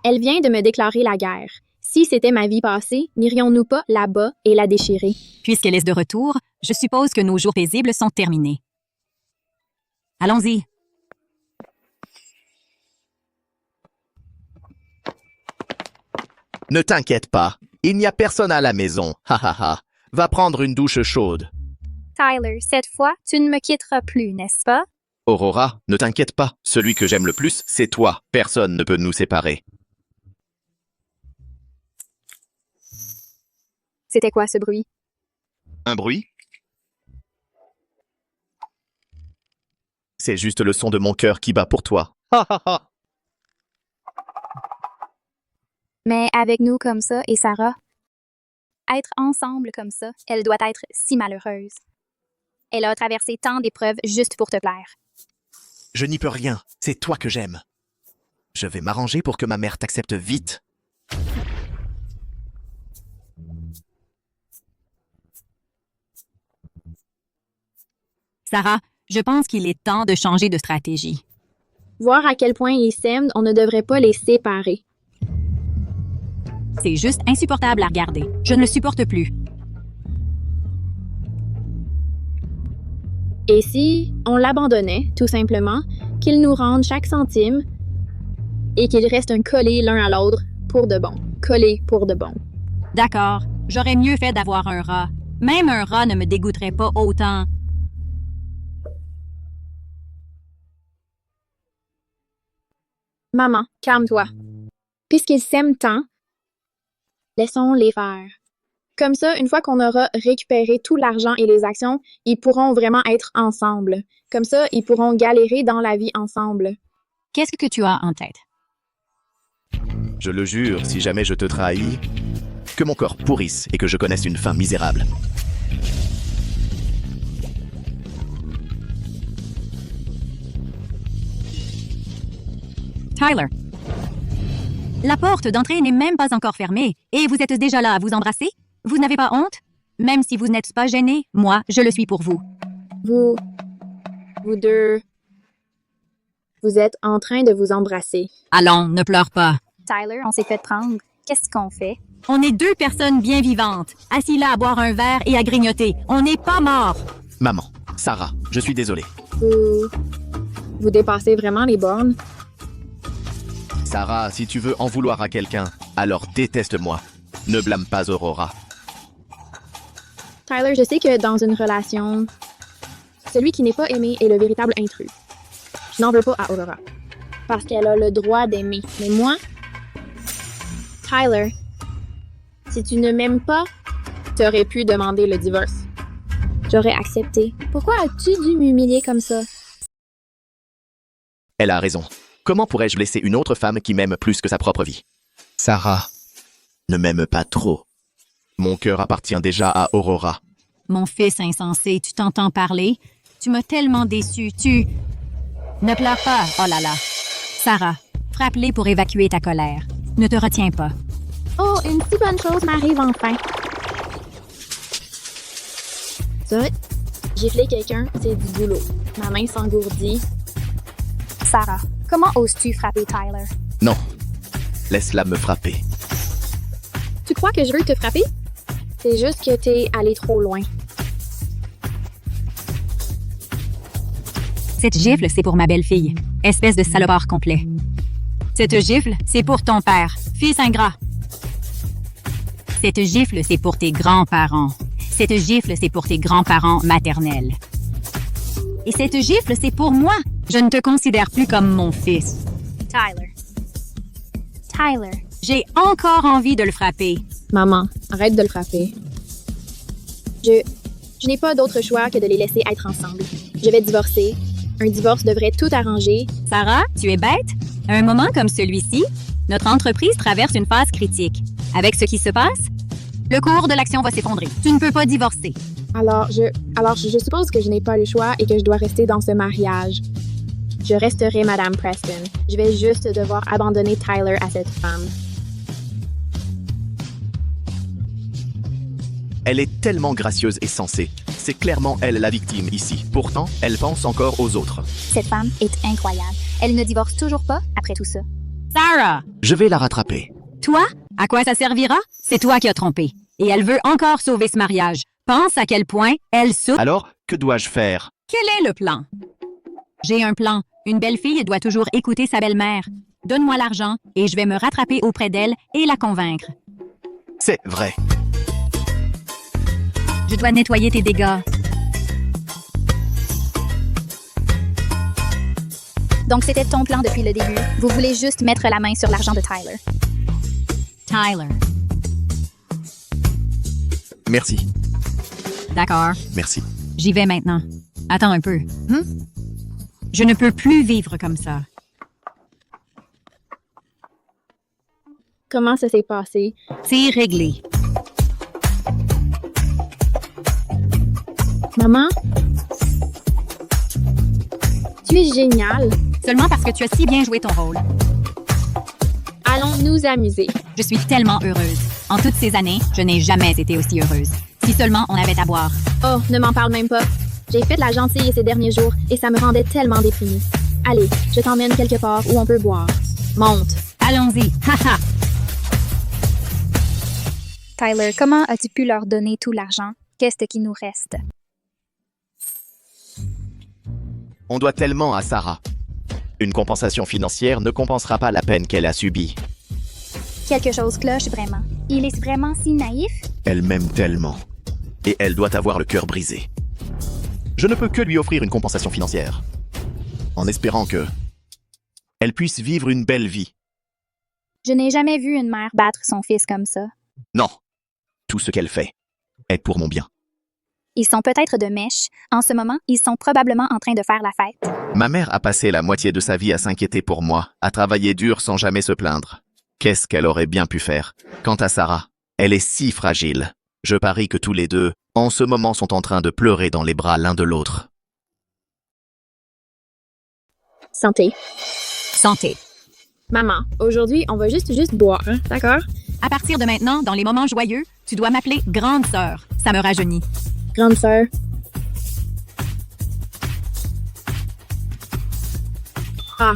E: Elle vient de me déclarer la guerre. Si c'était ma vie passée, n'irions-nous pas là-bas et la déchirer?
D: Puisqu'elle est de retour, je suppose que nos jours paisibles sont terminés. Allons-y.
G: Ne t'inquiète pas, il n'y a personne à la maison. Ha ha ha. Va prendre une douche chaude.
F: Tyler, cette fois, tu ne me quitteras plus, n'est-ce pas?
G: Aurora, ne t'inquiète pas. Celui que j'aime le plus, c'est toi. Personne ne peut nous séparer.
E: C'était quoi ce bruit?
G: Un bruit? C'est juste le son de mon cœur qui bat pour toi. Ha ha ha!
F: Mais avec nous comme ça et Sarah, être ensemble comme ça, elle doit être si malheureuse. Elle a traversé tant d'épreuves juste pour te plaire.
G: Je n'y peux rien, c'est toi que j'aime. Je vais m'arranger pour que ma mère t'accepte vite.
D: Sarah, je pense qu'il est temps de changer de stratégie.
E: Voir à quel point ils s'aiment, on ne devrait pas les séparer.
D: C'est juste insupportable à regarder. Je ne le supporte plus.
E: Et si on l'abandonnait, tout simplement, qu'ils nous rendent chaque centime et qu'ils restent un collé l'un à l'autre pour de bon. Collés pour de bon.
D: D'accord, j'aurais mieux fait d'avoir un rat. Même un rat ne me dégoûterait pas autant.
E: Maman, calme-toi. Puisqu'ils s'aiment tant, laissons-les faire. Comme ça, une fois qu'on aura récupéré tout l'argent et les actions, ils pourront vraiment être ensemble. Comme ça, ils pourront galérer dans la vie ensemble.
D: Qu'est-ce que tu as en tête?
G: Je le jure, si jamais je te trahis, que mon corps pourrisse et que je connaisse une fin misérable.
D: Tyler. La porte d'entrée n'est même pas encore fermée et vous êtes déjà là à vous embrasser? Vous n'avez pas honte? Même si vous n'êtes pas gêné, moi, je le suis pour vous.
E: Vous deux, vous êtes en train de vous embrasser.
D: Allons, ne pleure pas.
F: Tyler, on s'est fait prendre. Qu'est-ce qu'on fait?
D: On est deux personnes bien vivantes, assis là à boire un verre et à grignoter. On n'est pas morts.
G: Maman, Sarah, je suis désolé.
E: Vous dépassez vraiment les bornes.
G: Sarah, si tu veux en vouloir à quelqu'un, alors déteste-moi. Ne blâme pas Aurora.
E: Tyler, je sais que dans une relation, celui qui n'est pas aimé est le véritable intrus. Je n'en veux pas à Aurora. Parce qu'elle a le droit d'aimer. Mais moi, Tyler, si tu ne m'aimes pas, tu aurais pu demander le divorce. J'aurais accepté. Pourquoi as-tu dû m'humilier comme ça?
G: Elle a raison. Comment pourrais-je blesser une autre femme qui m'aime plus que sa propre vie? Sarah, ne m'aime pas trop. Mon cœur appartient déjà à Aurora.
D: Mon fils insensé, tu t'entends parler? Tu m'as tellement déçu, tu... Ne pleure pas, oh là là. Sarah, frappe-les pour évacuer ta colère. Ne te retiens pas.
E: Oh, une si bonne chose m'arrive enfin. Ça, gifler quelqu'un, c'est du boulot. Ma main s'engourdit.
F: Sarah, comment oses-tu frapper Tyler?
G: Non, laisse-la me frapper.
E: Tu crois que je veux te frapper? C'est juste que t'es allé trop loin.
D: Cette gifle, c'est pour ma belle-fille. Espèce de salopard complet. Cette gifle, c'est pour ton père, fils ingrat. Cette gifle, c'est pour tes grands-parents. Cette gifle, c'est pour tes grands-parents maternels. Et cette gifle, c'est pour moi. Je ne te considère plus comme mon fils.
F: Tyler. Tyler.
D: J'ai encore envie de le frapper.
E: Maman, arrête de le frapper. Je n'ai pas d'autre choix que de les laisser être ensemble. Je vais divorcer. Un divorce devrait tout arranger.
D: Sarah, tu es bête? À un moment comme celui-ci, notre entreprise traverse une phase critique. Avec ce qui se passe, le cours de l'action va s'effondrer. Tu ne peux pas divorcer.
E: Alors je suppose que je n'ai pas le choix et que je dois rester dans ce mariage. Je resterai Madame Preston. Je vais juste devoir abandonner Tyler à cette femme.
G: Elle est tellement gracieuse et sensée. C'est clairement elle la victime ici. Pourtant, elle pense encore aux autres.
F: Cette femme est incroyable. Elle ne divorce toujours pas après tout ça.
D: Sarah!
G: Je vais la rattraper.
D: Toi? À quoi ça servira? C'est toi qui as trompé. Et elle veut encore sauver ce mariage. Pense à quel point elle souffre.
G: Alors, que dois-je faire?
D: Quel est le plan? J'ai un plan. Une belle-fille doit toujours écouter sa belle-mère. Donne-moi l'argent et je vais me rattraper auprès d'elle et la convaincre.
G: C'est vrai.
D: Je dois nettoyer tes dégâts.
F: Donc c'était ton plan depuis le début. Vous voulez juste mettre la main sur l'argent de Tyler.
D: Tyler.
G: Merci.
D: D'accord,
G: Merci.
D: j'y vais maintenant. Attends un peu. Je ne peux plus vivre comme ça.
E: Comment ça s'est passé?
D: C'est réglé.
E: Maman? Tu es géniale.
D: Seulement parce que tu as si bien joué ton rôle.
E: Allons nous amuser.
D: Je suis tellement heureuse. En toutes ces années, je n'ai jamais été aussi heureuse. Si seulement on avait à boire.
E: Oh, ne m'en parle même pas. J'ai fait de la gentille ces derniers jours et ça me rendait tellement déprimée. Allez, je t'emmène quelque part où on peut boire. Monte.
D: Allons-y. Haha.
F: Tyler, comment as-tu pu leur donner tout l'argent? Qu'est-ce qui nous reste?
G: On doit tellement à Sarah. Une compensation financière ne compensera pas la peine qu'elle a subie.
F: Quelque chose cloche vraiment. Il est vraiment si naïf?
G: Elle m'aime tellement. Et elle doit avoir le cœur brisé. Je ne peux que lui offrir une compensation financière. En espérant que... elle puisse vivre une belle vie.
F: Je n'ai jamais vu une mère battre son fils comme ça.
G: Non. Tout ce qu'elle fait est pour mon bien.
F: Ils sont peut-être de mèche. En ce moment, ils sont probablement en train de faire la fête.
G: Ma mère a passé la moitié de sa vie à s'inquiéter pour moi, à travailler dur sans jamais se plaindre. Qu'est-ce qu'elle aurait bien pu faire? Quant à Sarah, elle est si fragile. Je parie que tous les deux, en ce moment, sont en train de pleurer dans les bras l'un de l'autre.
E: Santé.
D: Santé.
E: Maman, aujourd'hui, on va juste boire, hein? D'accord?
D: À partir de maintenant, dans les moments joyeux, tu dois m'appeler grande sœur. Ça me rajeunit.
E: Grande sœur. Ah,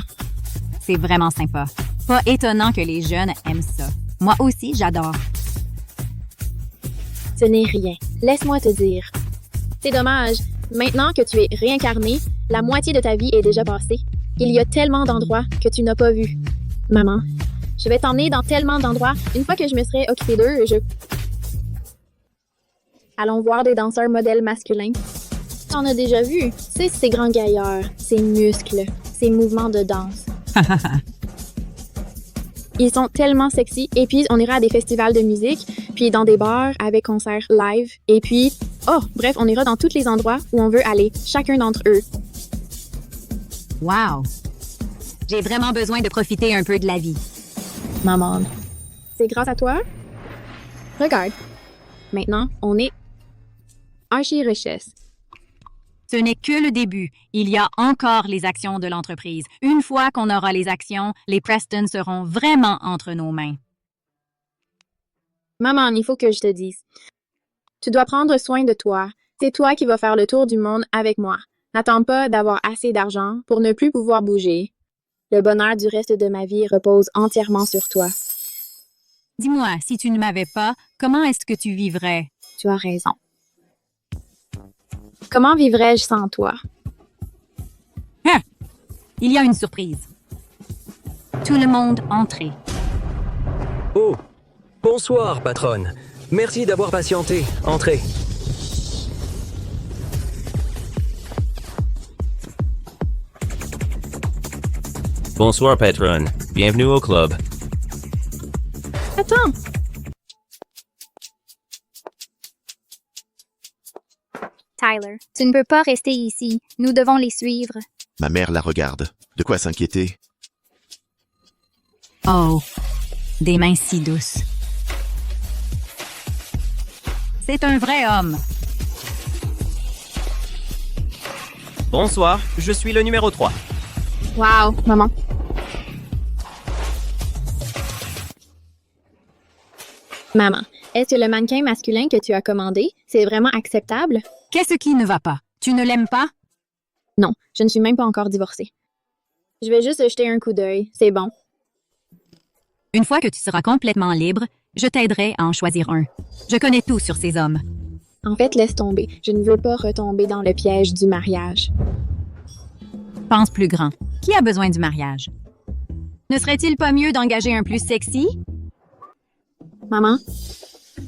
D: C'est vraiment sympa. Pas étonnant que les jeunes aiment ça. Moi aussi, j'adore.
E: ce n'est rien. Laisse-moi te dire. C'est dommage. Maintenant que tu es réincarné, la moitié de ta vie est déjà passée. Il y a tellement d'endroits que tu n'as pas vus. Maman, je vais t'emmener dans tellement d'endroits. Une fois que je me serai occupée d'eux, Allons voir des danseurs modèles masculins. Tu en as déjà vu. C'est ces grands gaillards, ces muscles, ces mouvements de danse. Ils sont tellement sexy. Et puis, on ira à des festivals de musique, puis dans des bars avec concerts live. Et puis, bref, on ira dans tous les endroits où on veut aller, chacun d'entre eux.
D: Wow! J'ai vraiment besoin de profiter un peu de la vie.
E: Maman. C'est grâce à toi? Regarde. Maintenant, on est archi-richesse.
D: Ce n'est que le début. Il y a encore les actions de l'entreprise. Une fois qu'on aura les actions, les Preston seront vraiment entre nos mains.
E: Maman, il faut que je te dise. Tu dois prendre soin de toi. C'est toi qui vas faire le tour du monde avec moi. N'attends pas d'avoir assez d'argent pour ne plus pouvoir bouger. Le bonheur du reste de ma vie repose entièrement sur toi.
D: Dis-moi, si tu ne m'avais pas, comment est-ce que tu vivrais?
E: Tu as raison. Comment vivrais-je sans toi?
D: Il y a une surprise. Tout le monde entrez.
I: Oh, bonsoir, patronne. Merci d'avoir patienté. Entrez.
J: Bonsoir, patronne. Bienvenue au club.
E: Attends!
F: Tyler, tu ne peux pas rester ici. Nous devons les suivre.
G: Ma mère la regarde. De quoi s'inquiéter?
D: Oh, des mains si douces. C'est un vrai homme.
J: Bonsoir, je suis le numéro 3.
E: Wow, maman. Maman, est-ce que le mannequin masculin que tu as commandé, c'est vraiment acceptable?
D: Qu'est-ce qui ne va pas? Tu ne l'aimes pas?
E: Non, je ne suis même pas encore divorcée. Je vais juste jeter un coup d'œil, c'est bon.
D: Une fois que tu seras complètement libre, je t'aiderai à en choisir un. Je connais tout sur ces hommes.
E: En fait, laisse tomber. Je ne veux pas retomber dans le piège du mariage.
D: Pense plus grand. Qui a besoin du mariage? Ne serait-il pas mieux d'engager un plus sexy?
E: Maman,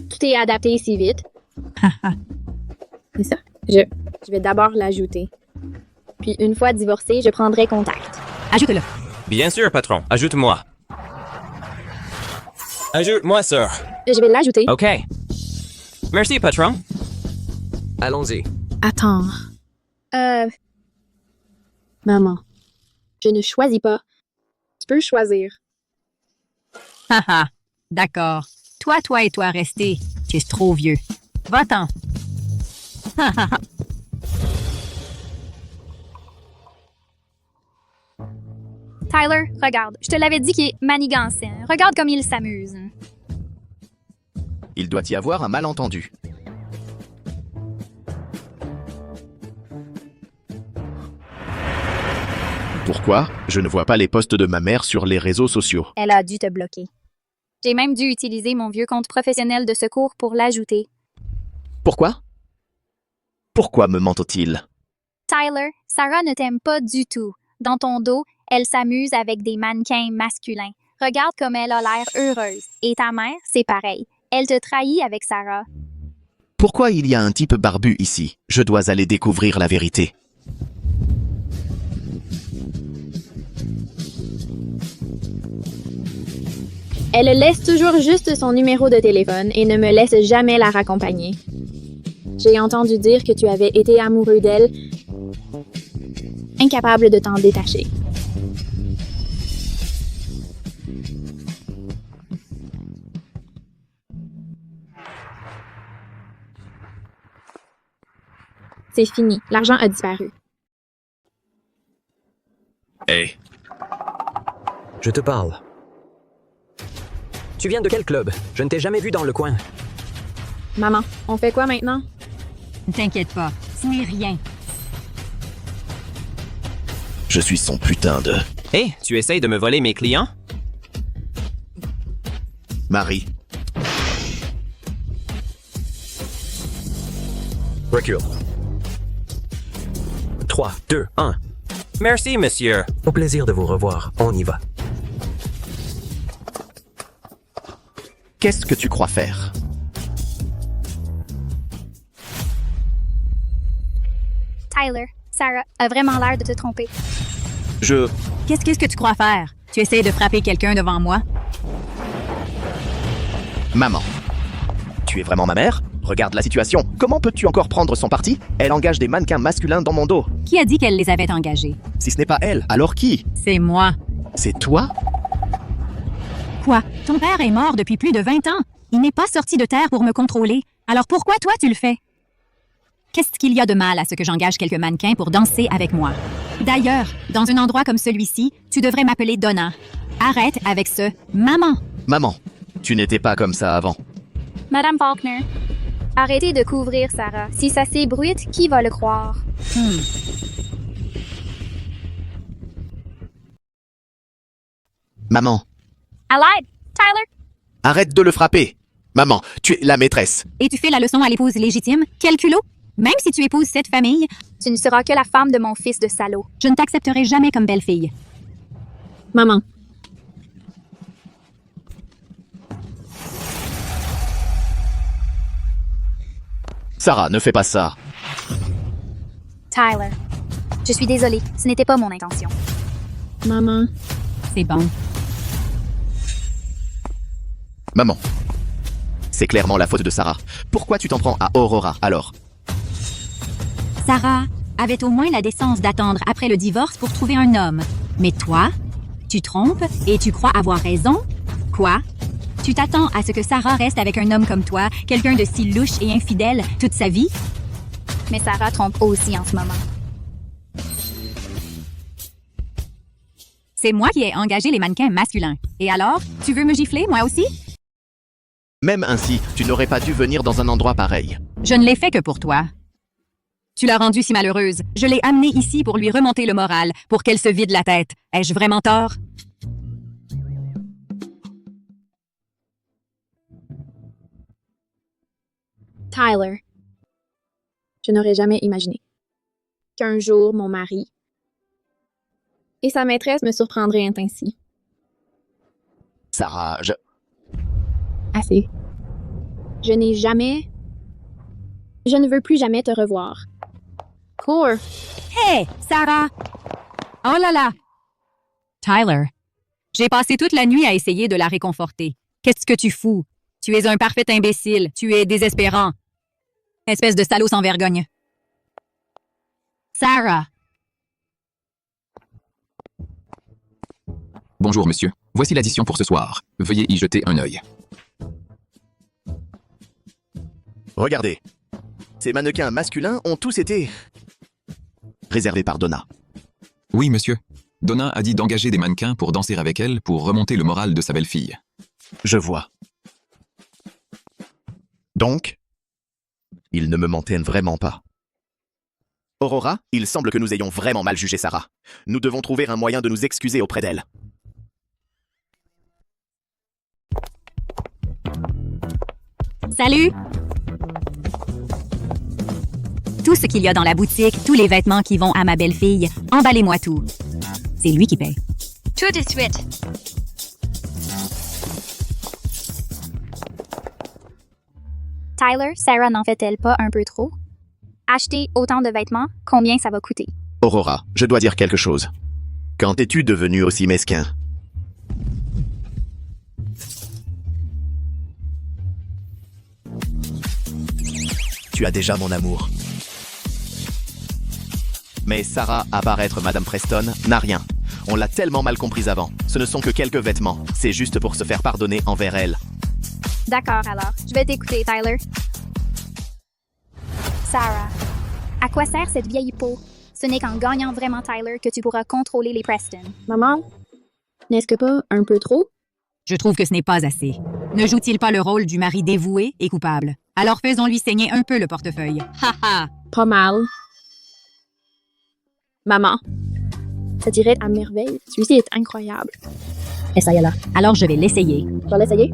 E: tout est adapté si vite. C'est ça. Je vais d'abord l'ajouter. Puis une fois divorcée, je prendrai contact.
D: Ajoute-le.
J: Bien sûr, patron. Ajoute-moi. Ajoute-moi, sir.
E: Je vais l'ajouter.
J: OK. Merci, patron.
I: Allons-y.
E: Attends. Maman. Je ne choisis pas. Tu peux choisir.
D: Haha, d'accord. Toi et toi, restez. Tu es trop vieux. Va-t'en. Hahaha.
F: Tyler, regarde, je te l'avais dit qu'il est manigancé. Regarde comme il s'amuse.
G: Il doit y avoir un malentendu. Pourquoi je ne vois pas les posts de ma mère sur les réseaux sociaux?
F: Elle a dû te bloquer. J'ai même dû utiliser mon vieux compte professionnel de secours pour l'ajouter.
G: Pourquoi? Pourquoi me ment-il?
F: Tyler, Sarah ne t'aime pas du tout. Dans ton dos, elle s'amuse avec des mannequins masculins. Regarde comme elle a l'air heureuse. Et ta mère, c'est pareil. Elle te trahit avec Sarah.
G: Pourquoi il y a un type barbu ici? Je dois aller découvrir la vérité.
E: Elle laisse toujours juste son numéro de téléphone et ne me laisse jamais la raccompagner. J'ai entendu dire que tu avais été amoureux d'elle, incapable de t'en détacher. C'est fini, l'argent a disparu.
G: Hé,
I: Je te parle. Tu viens de quel club? Je ne t'ai jamais vu dans le coin.
E: Maman, on fait quoi maintenant?
D: Ne t'inquiète pas, ce n'est rien.
G: je suis son putain de...
J: Hé, tu essayes de me voler mes clients?
G: Marie.
I: Recule. 3, 2, 1.
J: Merci, monsieur.
I: Au plaisir de vous revoir. On y va.
G: Qu'est-ce que tu crois faire?
F: Tyler, Sarah a vraiment l'air de te tromper.
D: Qu'est-ce que tu crois faire? Tu essaies de frapper quelqu'un devant moi?
G: Maman. Tu es vraiment ma mère? Regarde la situation. Comment peux-tu encore prendre son parti? Elle engage des mannequins masculins dans mon dos.
D: Qui a dit qu'elle les avait engagés?
G: Si ce n'est pas elle, alors qui?
D: C'est moi.
G: C'est toi?
D: Quoi? Ton père est mort depuis plus de 20 ans. Il n'est pas sorti de terre pour me contrôler. Alors pourquoi toi tu le fais? Qu'est-ce qu'il y a de mal à ce que j'engage quelques mannequins pour danser avec moi? D'ailleurs, dans un endroit comme celui-ci, tu devrais m'appeler Donna. Arrête avec ce « maman ».
G: Maman, tu n'étais pas comme ça avant.
F: Madame Faulkner, arrêtez de couvrir Sarah. Si ça s'ébruite, qui va le croire?
G: Maman,
F: À l'aide! Tyler!
G: arrête de le frapper. Maman, tu es la maîtresse.
D: Et tu fais la leçon à l'épouse légitime? Quel culot! Même si tu épouses cette famille,
F: Tu ne seras que la femme de mon fils de salaud.
D: je ne t'accepterai jamais comme belle-fille.
E: Maman.
G: Sarah, ne fais pas ça.
F: Tyler, je suis désolée. Ce n'était pas mon intention.
E: Maman.
D: C'est bon.
G: Maman. C'est clairement la faute de Sarah. Pourquoi tu t'en prends à Aurora, alors?
D: Sarah avait au moins la décence d'attendre après le divorce pour trouver un homme. Mais toi, tu trompes et tu crois avoir raison? Quoi? Tu t'attends à ce que Sarah reste avec un homme comme toi, quelqu'un de si louche et infidèle, toute sa vie?
F: Mais Sarah trompe aussi en ce moment.
D: C'est moi qui ai engagé les mannequins masculins. Et alors, tu veux me gifler, moi aussi?
G: Même ainsi, tu n'aurais pas dû venir dans un endroit pareil.
D: Je ne l'ai fait que pour toi. Tu l'as rendue si malheureuse. Je l'ai amenée ici pour lui remonter le moral, pour qu'elle se vide la tête. Ai-je vraiment tort?
E: Tyler. Je n'aurais jamais imaginé qu'un jour, mon mari et sa maîtresse me surprendraient ainsi.
G: Sarah,
E: Assez. Je ne veux plus jamais te revoir. Cours.
D: Hé, Sarah! Oh là là! Tyler, j'ai passé toute la nuit à essayer de la réconforter. Qu'est-ce que tu fous? Tu es un parfait imbécile. Tu es désespérant. Espèce de salaud sans vergogne. Sarah.
K: Bonjour monsieur, voici l'addition pour ce soir. Veuillez y jeter un œil.
G: Regardez. Ces mannequins masculins ont tous été réservés par Donna.
K: Oui monsieur, Donna a dit d'engager des mannequins pour danser avec elle pour remonter le moral de sa belle-fille.
G: Je vois. Donc, ils ne me mentionnent vraiment pas. Aurora, il semble que nous ayons vraiment mal jugé Sarah. Nous devons trouver un moyen de nous excuser auprès d'elle.
D: Salut! Tout ce qu'il y a dans la boutique, tous les vêtements qui vont à ma belle-fille, emballez-moi tout. C'est lui qui paye.
F: Tout de suite. Tyler, Sarah n'en fait-elle pas un peu trop? Acheter autant de vêtements, combien ça va coûter?
G: Aurora, je dois dire quelque chose. Quand es-tu devenu aussi mesquin? Tu as déjà mon amour. Mais Sarah, à part être Madame Preston, n'a rien. On l'a tellement mal comprise avant. Ce ne sont que quelques vêtements. C'est juste pour se faire pardonner envers elle.
F: D'accord alors, je vais t'écouter, Tyler. Sarah, à quoi sert cette vieille peau? Ce n'est qu'en gagnant vraiment Tyler que tu pourras contrôler les Preston.
E: Maman, n'est-ce que pas un peu trop?
D: Je trouve que ce n'est pas assez. Ne joue-t-il pas le rôle du mari dévoué et coupable? Alors faisons-lui saigner un peu le portefeuille. Ha ha!
E: Pas mal. Maman, ça dirait à merveille. Celui-ci est incroyable.
D: Essaye-la. Alors je vais l'essayer.
E: Je vais l'essayer.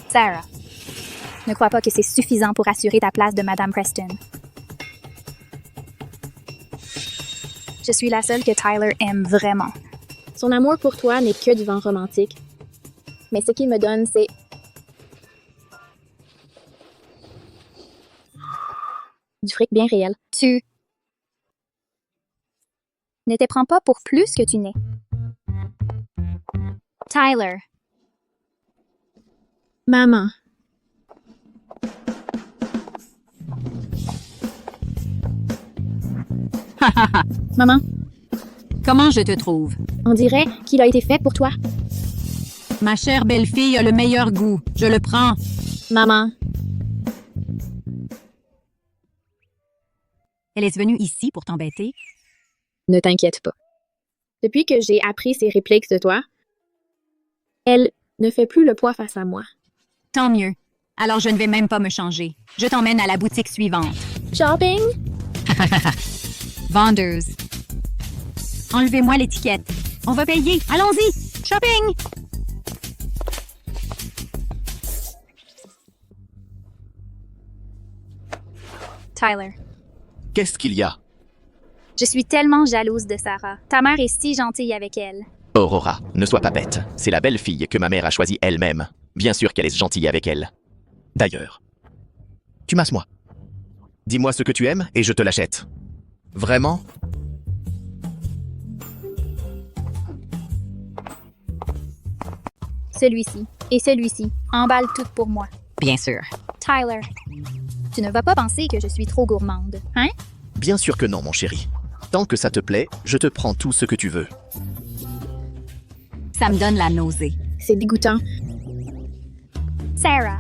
F: Sarah, ne crois pas que c'est suffisant pour assurer ta place de Madame Preston. Je suis la seule que Tyler aime vraiment.
E: Son amour pour toi n'est que du vent romantique. Mais ce qu'il me donne, c'est... du fric bien réel.
F: Tu ne te prends pas pour plus que tu n'es. Tyler,
E: Maman, maman,
D: Comment je te trouve?
E: on dirait qu'il a été fait pour toi.
D: Ma chère belle-fille a le meilleur goût. Je le prends.
E: Maman,
D: Elle est venue ici pour t'embêter?
E: ne t'inquiète pas. Depuis que j'ai appris ces répliques de toi, elle ne fait plus le poids face à moi.
D: Tant mieux. Alors je ne vais même pas me changer. Je t'emmène à la boutique suivante.
E: Shopping?
D: Vendeuse. Enlevez-moi l'étiquette. On va payer. Allons-y. Shopping!
F: Tyler,
G: Qu'est-ce qu'il y a?
F: je suis tellement jalouse de Sarah. Ta mère est si gentille avec elle.
G: Aurora, ne sois pas bête. C'est la belle-fille que ma mère a choisie elle-même. Bien sûr qu'elle est gentille avec elle. D'ailleurs, tu masses-moi. Dis-moi ce que tu aimes et je te l'achète. Vraiment?
F: Celui-ci et celui-ci. Emballe tout pour moi.
D: Bien sûr.
F: Tyler, tu ne vas pas penser que je suis trop gourmande, hein?
G: Bien sûr que non, mon chéri. Tant que ça te plaît, je te prends tout ce que tu veux.
D: Ça me donne la nausée.
E: C'est dégoûtant.
F: Sarah,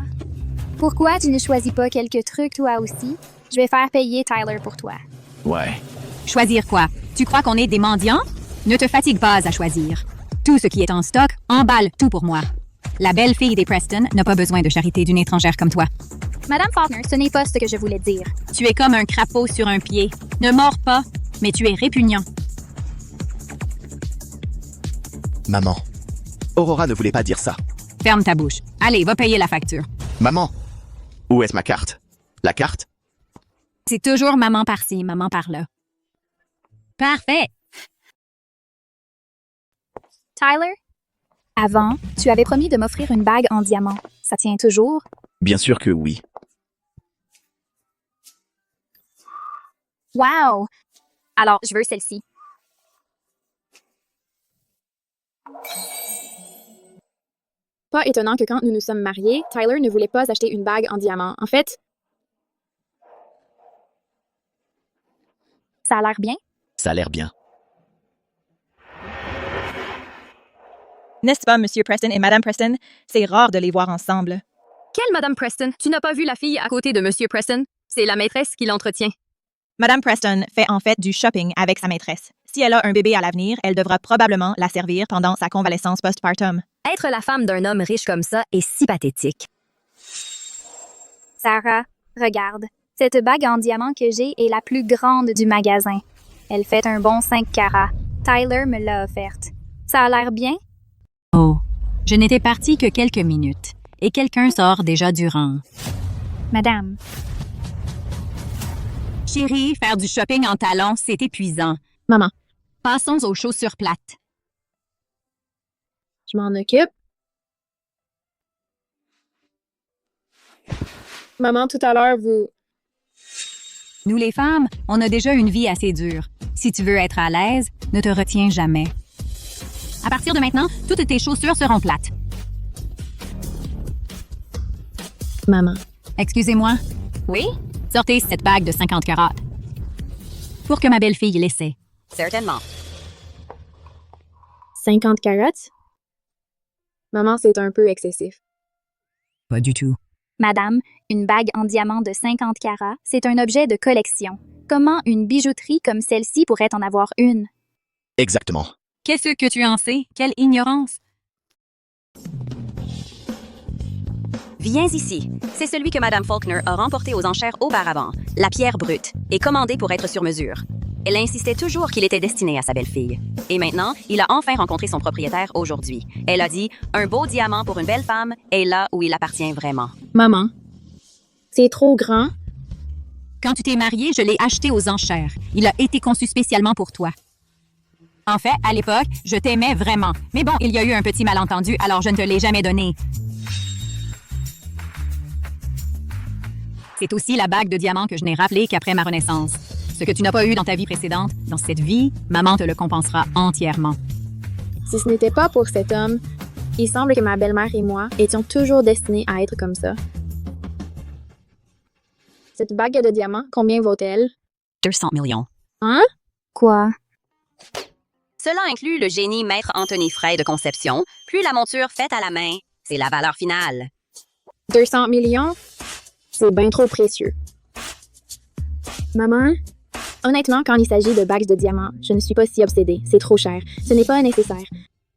F: pourquoi tu ne choisis pas quelques trucs toi aussi? Je vais faire payer Tyler pour toi.
G: Ouais.
D: Choisir quoi? Tu crois qu'on est des mendiants? Ne te fatigue pas à choisir. Tout ce qui est en stock, emballe tout pour moi. La belle fille des Preston n'a pas besoin de charité d'une étrangère comme toi.
F: Madame Faulkner, ce n'est pas ce que je voulais dire.
D: Tu es comme un crapaud sur un pied. Ne mords pas, mais tu es répugnant.
G: Maman. Aurora ne voulait pas dire ça.
D: Ferme ta bouche. Allez, va payer la facture.
G: Maman. Où est ma carte? La carte?
D: C'est toujours maman par-ci, maman par-là. Parfait.
F: Tyler, avant, tu avais promis de m'offrir une bague en diamant. Ça tient toujours?
G: Bien sûr que oui.
F: Wow! Alors, je veux celle-ci.
E: Pas étonnant que quand nous nous sommes mariés, Tyler ne voulait pas acheter une bague en diamant. En fait,
F: Ça a l'air bien?
G: Ça a l'air bien.
L: N'est-ce pas, Monsieur Preston et Madame Preston? C'est rare de les voir ensemble.
B: Quelle Madame Preston? Tu n'as pas vu la fille à côté de Monsieur Preston? C'est la maîtresse qui l'entretient.
L: Madame Preston fait en fait du shopping avec sa maîtresse. Si elle a un bébé à l'avenir, elle devra probablement la servir pendant sa convalescence postpartum.
B: Être la femme d'un homme riche comme ça est si pathétique.
F: Sarah, regarde. Cette bague en diamant que j'ai est la plus grande du magasin. Elle fait un bon 5 carats. Tyler me l'a offerte. Ça a l'air bien?
D: Oh, je n'étais partie que quelques minutes, et quelqu'un sort déjà du rang.
F: Madame.
D: Chérie, faire du shopping en talons, c'est épuisant.
E: maman,
D: Passons aux chaussures plates.
E: je m'en occupe. Maman, tout à l'heure, vous...
D: Nous les femmes, on a déjà une vie assez dure. Si tu veux être à l'aise, ne te retiens jamais. À partir de maintenant, toutes tes chaussures seront plates.
E: Maman.
D: Excusez-moi.
B: Oui?
D: Sortez cette bague de 50 carats. Pour que ma belle-fille l'essaie.
B: Certainement.
E: 50 carats? Maman, c'est un peu excessif.
D: Pas du tout.
F: Madame, une bague en diamant de 50 carats, c'est un objet de collection. Comment une bijouterie comme celle-ci pourrait en avoir une?
G: Exactement.
D: Qu'est-ce que tu en sais? Quelle ignorance!
B: Viens ici. C'est celui que Madame Faulkner a remporté aux enchères auparavant, la pierre brute, et commandé pour être sur mesure. Elle insistait toujours qu'il était destiné à sa belle-fille. Et maintenant, il a enfin rencontré son propriétaire aujourd'hui. Elle a dit « Un beau diamant pour une belle femme est là où il appartient vraiment.
E: Maman, c'est trop grand.
D: Quand tu t'es mariée, je l'ai acheté aux enchères. Il a été conçu spécialement pour toi. En fait, à l'époque, je t'aimais vraiment. Mais bon, il y a eu un petit malentendu, alors je ne te l'ai jamais donné. C'est aussi la bague de diamant que je n'ai rappelée qu'après ma renaissance. Ce que tu n'as pas eu dans ta vie précédente, dans cette vie, maman te le compensera entièrement.
E: Si ce n'était pas pour cet homme, il semble que ma belle-mère et moi étions toujours destinés à être comme ça. Cette bague de diamant, combien vaut-elle?
B: 200 millions.
E: Hein?
F: Quoi?
B: Cela inclut le génie maître Anthony Frey de conception, puis la monture faite à la main. C'est la valeur finale.
E: 200 millions? C'est bien trop précieux. Maman? Honnêtement, quand il s'agit de bagues de diamants, je ne suis pas si obsédée. C'est trop cher. Ce n'est pas nécessaire.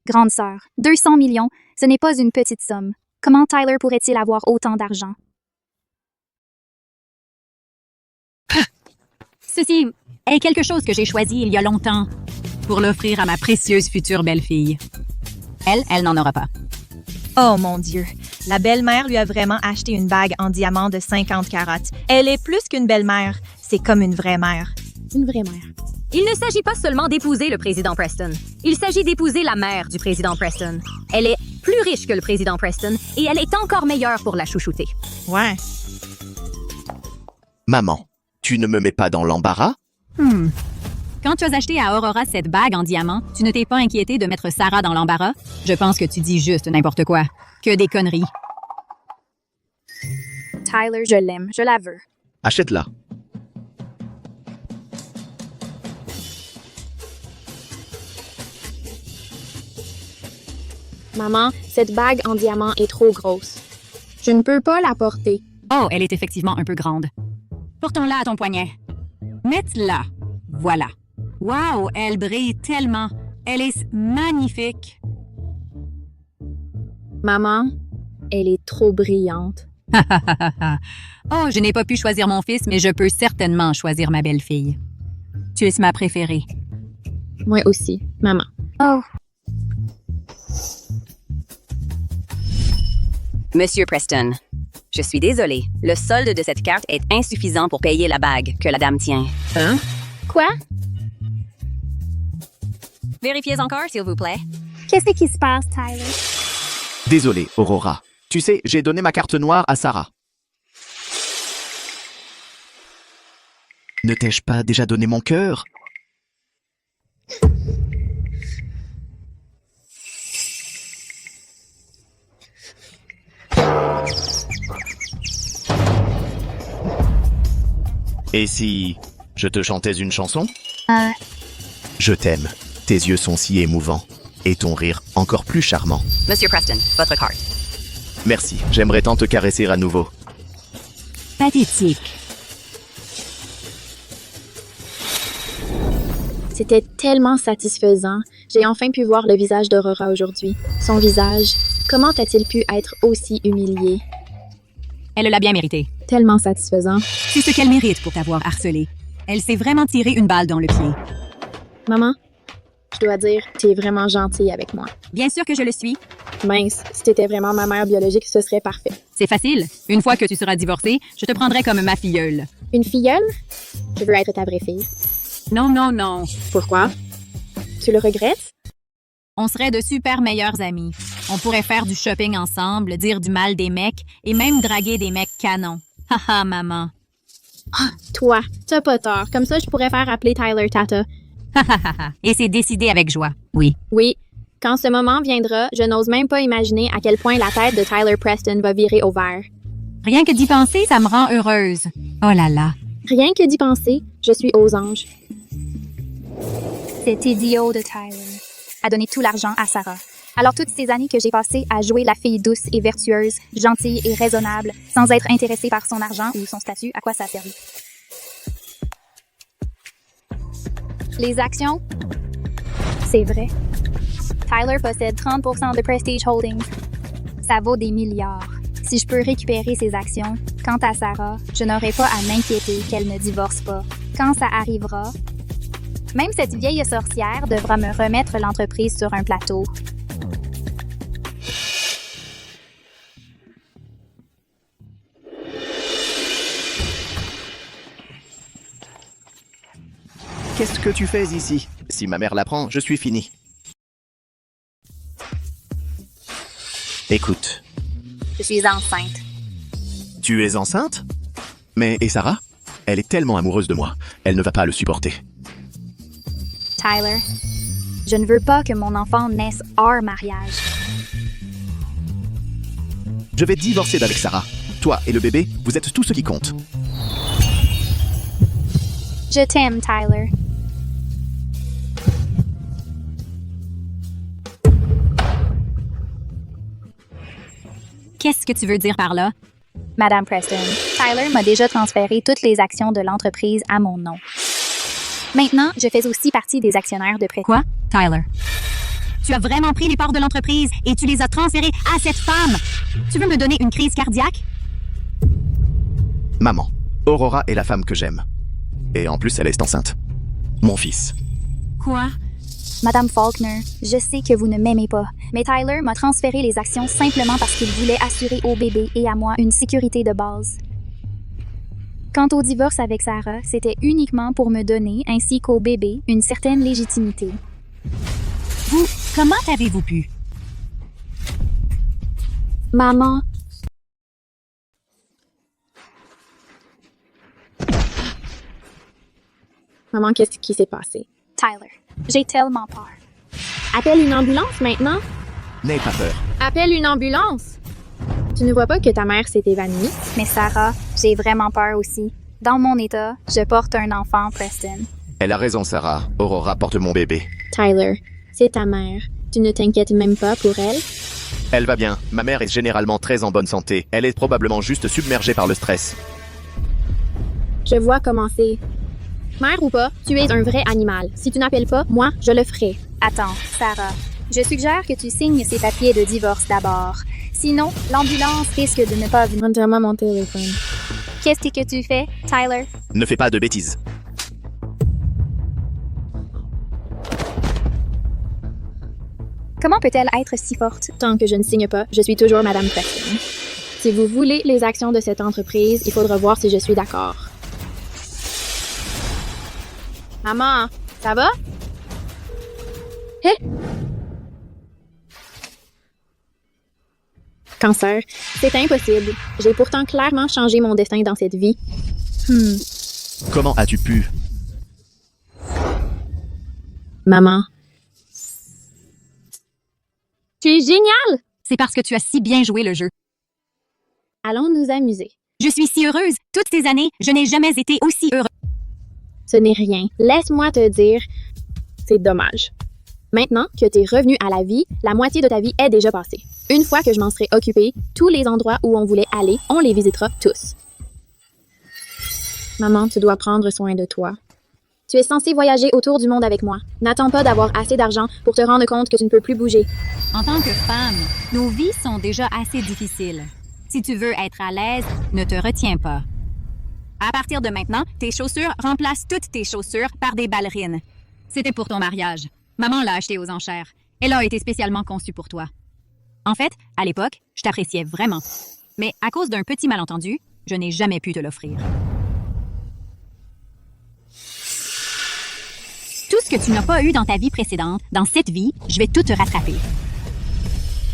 F: Grande sœur, 200 millions, ce n'est pas une petite somme. Comment Tyler pourrait-il avoir autant d'argent?
D: Ceci est quelque chose que j'ai choisi il y a longtemps pour l'offrir à ma précieuse future belle-fille. Elle n'en aura pas.
L: Oh mon Dieu, la belle-mère lui a vraiment acheté une bague en diamant de 50 carats. Elle est plus qu'une belle-mère, c'est comme une vraie mère.
E: Une vraie mère.
B: Il ne s'agit pas seulement d'épouser le président Preston. Il s'agit d'épouser la mère du président Preston. Elle est plus riche que le président Preston et elle est encore meilleure pour la chouchouter.
L: Ouais.
G: Maman, tu ne me mets pas dans l'embarras?
D: Quand tu as acheté à Aurora cette bague en diamant, tu ne t'es pas inquiété de mettre Sarah dans l'embarras? Je pense que tu dis juste n'importe quoi. Que des conneries.
F: Tyler, je l'aime, je la veux.
G: Achète-la.
E: Maman, cette bague en diamant est trop grosse. Je ne peux pas la porter.
D: Oh, elle est effectivement un peu grande. Portons-la à ton poignet. Mets-la. Voilà. Wow, elle brille tellement. Elle est magnifique.
E: Maman, elle est trop brillante.
D: Oh, je n'ai pas pu choisir mon fils, mais je peux certainement choisir ma belle-fille. Tu es ma préférée.
E: Moi aussi, maman.
F: Oh,
B: Monsieur Preston, je suis désolée. Le solde de cette carte est insuffisant pour payer la bague que la dame tient.
G: Hein?
F: quoi?
B: Vérifiez encore, s'il vous plaît.
F: Qu'est-ce qui se passe, Tyler?
G: Désolé, Aurora. Tu sais, j'ai donné ma carte noire à Sarah. Ne t'ai-je pas déjà donné mon cœur? Et si je te chantais une chanson?
F: Euh,
G: Je t'aime. Tes yeux sont si émouvants. Et ton rire encore plus charmant.
B: Monsieur Preston, votre carte.
G: Merci, j'aimerais tant te caresser à nouveau.
D: Pathétique.
E: C'était tellement satisfaisant. J'ai enfin pu voir le visage d'Aurora aujourd'hui. Son visage, comment a-t-il pu être aussi humilié?
D: Elle l'a bien mérité.
E: Tellement satisfaisant.
D: C'est ce qu'elle mérite pour t'avoir harcelé. Elle s'est vraiment tiré une balle dans le pied.
E: Maman, je dois dire, tu es vraiment gentille avec moi.
D: Bien sûr que je le suis.
E: Mince, si t'étais vraiment ma mère biologique, ce serait parfait.
D: C'est facile. Une fois que tu seras divorcée, je te prendrai comme ma filleule.
E: Une filleule? Je veux être ta vraie fille.
D: Non, non, non.
E: Pourquoi? Tu le regrettes?
D: On serait de super meilleurs amis. On pourrait faire du shopping ensemble, dire du mal des mecs et même draguer des mecs canons. Haha, maman.
E: Toi, t'as pas tort. Comme ça, je pourrais faire appeler Tyler Tata.
D: Et c'est décidé avec joie. Oui.
E: Oui. Quand ce moment viendra, je n'ose même pas imaginer à quel point la tête de Tyler Preston va virer au vert.
D: Rien que d'y penser, ça me rend heureuse. Oh là là.
E: Rien que d'y penser, je suis aux anges.
F: Cet idiot de Tyler a donné tout l'argent à Sarah. Alors toutes ces années que j'ai passées à jouer la fille douce et vertueuse, gentille et raisonnable, sans être intéressée par son argent ou son statut, à quoi ça a servi? Les actions? C'est vrai. Tyler possède 30% de Prestige Holdings. Ça vaut des milliards. Si je peux récupérer ces actions, quant à Sarah, je n'aurai pas à m'inquiéter qu'elle ne divorce pas. Quand ça arrivera, même cette vieille sorcière devra me remettre l'entreprise sur un plateau.
G: Qu'est-ce que tu fais ici? Si ma mère l'apprend, je suis fini. Écoute,
F: Je suis enceinte.
G: tu es enceinte? Mais et Sarah? Elle est tellement amoureuse de moi. Elle ne va pas le supporter.
F: Tyler, je ne veux pas que mon enfant naisse hors mariage.
G: Je vais divorcer d'avec Sarah. Toi et le bébé, vous êtes tout ce qui compte.
F: Je t'aime, Tyler.
D: Qu'est-ce que tu veux dire par là?
F: Madame Preston, Tyler m'a déjà transféré toutes les actions de l'entreprise à mon nom. Maintenant, je fais aussi partie des actionnaires de Preston.
D: Quoi? Tyler. Tu as vraiment pris les parts de l'entreprise et tu les as transférées à cette femme. Tu veux me donner une crise cardiaque?
G: Maman, Aurora est la femme que j'aime. Et en plus, elle est enceinte. Mon fils.
D: Quoi?
F: Madame Faulkner, je sais que vous ne m'aimez pas, mais Tyler m'a transféré les actions simplement parce qu'il voulait assurer au bébé et à moi une sécurité de base. Quant au divorce avec Sarah, c'était uniquement pour me donner, ainsi qu'au bébé, une certaine légitimité.
D: Vous, comment avez-vous pu?
E: Maman, maman, qu'est-ce qui s'est passé?
F: Tyler, j'ai tellement peur.
E: Appelle une ambulance maintenant?
G: N'aie pas peur.
E: Appelle une ambulance! Tu ne vois pas que ta mère s'est évanouie?
F: Mais Sarah, j'ai vraiment peur aussi. Dans mon état, je porte un enfant, Preston.
G: Elle a raison, Sarah. Aurora porte mon bébé.
E: Tyler, c'est ta mère. Tu ne t'inquiètes même pas pour elle?
G: Elle va bien. Ma mère est généralement très en bonne santé. Elle est probablement juste submergée par le stress.
E: Je vois comment c'est. Mère ou pas, tu es un vrai animal. Si tu n'appelles pas, moi, je le ferai.
F: Attends, Sarah. Je suggère que tu signes ces papiers de divorce d'abord. Sinon, l'ambulance risque de ne pas venir.
E: Rends-moi mon téléphone.
F: Qu'est-ce que tu fais, Tyler?
G: Ne fais pas de bêtises.
F: Comment peut-elle être si forte?
E: Tant que je ne signe pas, je suis toujours Madame Preston. Si vous voulez les actions de cette entreprise, il faudra voir si je suis d'accord. Maman, ça va? Hé? Cancer, c'est impossible. J'ai pourtant clairement changé mon destin dans cette vie.
G: Comment as-tu pu?
E: Maman. Tu es géniale!
D: C'est parce que tu as si bien joué le jeu.
E: Allons nous amuser.
D: Je suis si heureuse. Toutes ces années, je n'ai jamais été aussi heureuse.
E: Ce n'est rien. Laisse-moi te dire, c'est dommage. Maintenant que tu es revenu à la vie, la moitié de ta vie est déjà passée. Une fois que je m'en serai occupée, tous les endroits où on voulait aller, on les visitera tous. Maman, tu dois prendre soin de toi. Tu es censée voyager autour du monde avec moi. N'attends pas d'avoir assez d'argent pour te rendre compte que tu ne peux plus bouger.
D: En tant que femme, nos vies sont déjà assez difficiles. Si tu veux être à l'aise, ne te retiens pas. À partir de maintenant, tes chaussures remplacent toutes tes chaussures par des ballerines. C'était pour ton mariage. Maman l'a acheté aux enchères. Elle a été spécialement conçue pour toi. En fait, à l'époque, je t'appréciais vraiment. Mais à cause d'un petit malentendu, je n'ai jamais pu te l'offrir. Tout ce que tu n'as pas eu dans ta vie précédente, dans cette vie, je vais tout te rattraper.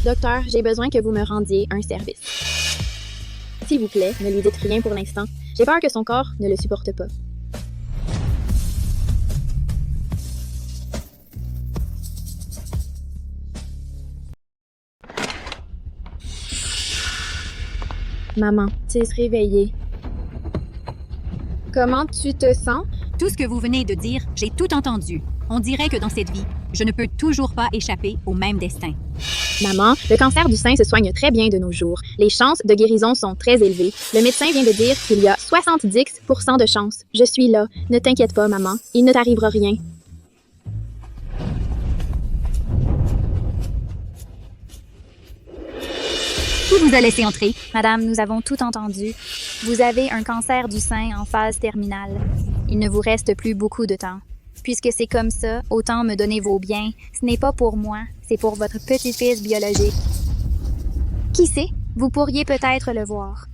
E: Docteur, j'ai besoin que vous me rendiez un service. S'il vous plaît, ne lui dites rien pour l'instant. J'ai peur que son corps ne le supporte pas. Maman, tu es réveillée. Comment tu te sens?
D: Tout ce que vous venez de dire, j'ai tout entendu. On dirait que dans cette vie, je ne peux toujours pas échapper au même destin.
E: Maman, le cancer du sein se soigne très bien de nos jours. Les chances de guérison sont très élevées. Le médecin vient de dire qu'il y a 70% de chances. Je suis là. Ne t'inquiète pas, maman. Il ne t'arrivera rien.
D: Qui vous a laissé entrer?
F: Madame, nous avons tout entendu. Vous avez un cancer du sein en phase terminale. Il ne vous reste plus beaucoup de temps. Puisque c'est comme ça, autant me donner vos biens. Ce n'est pas pour moi, c'est pour votre petit-fils biologique. Qui sait? Vous pourriez peut-être le voir.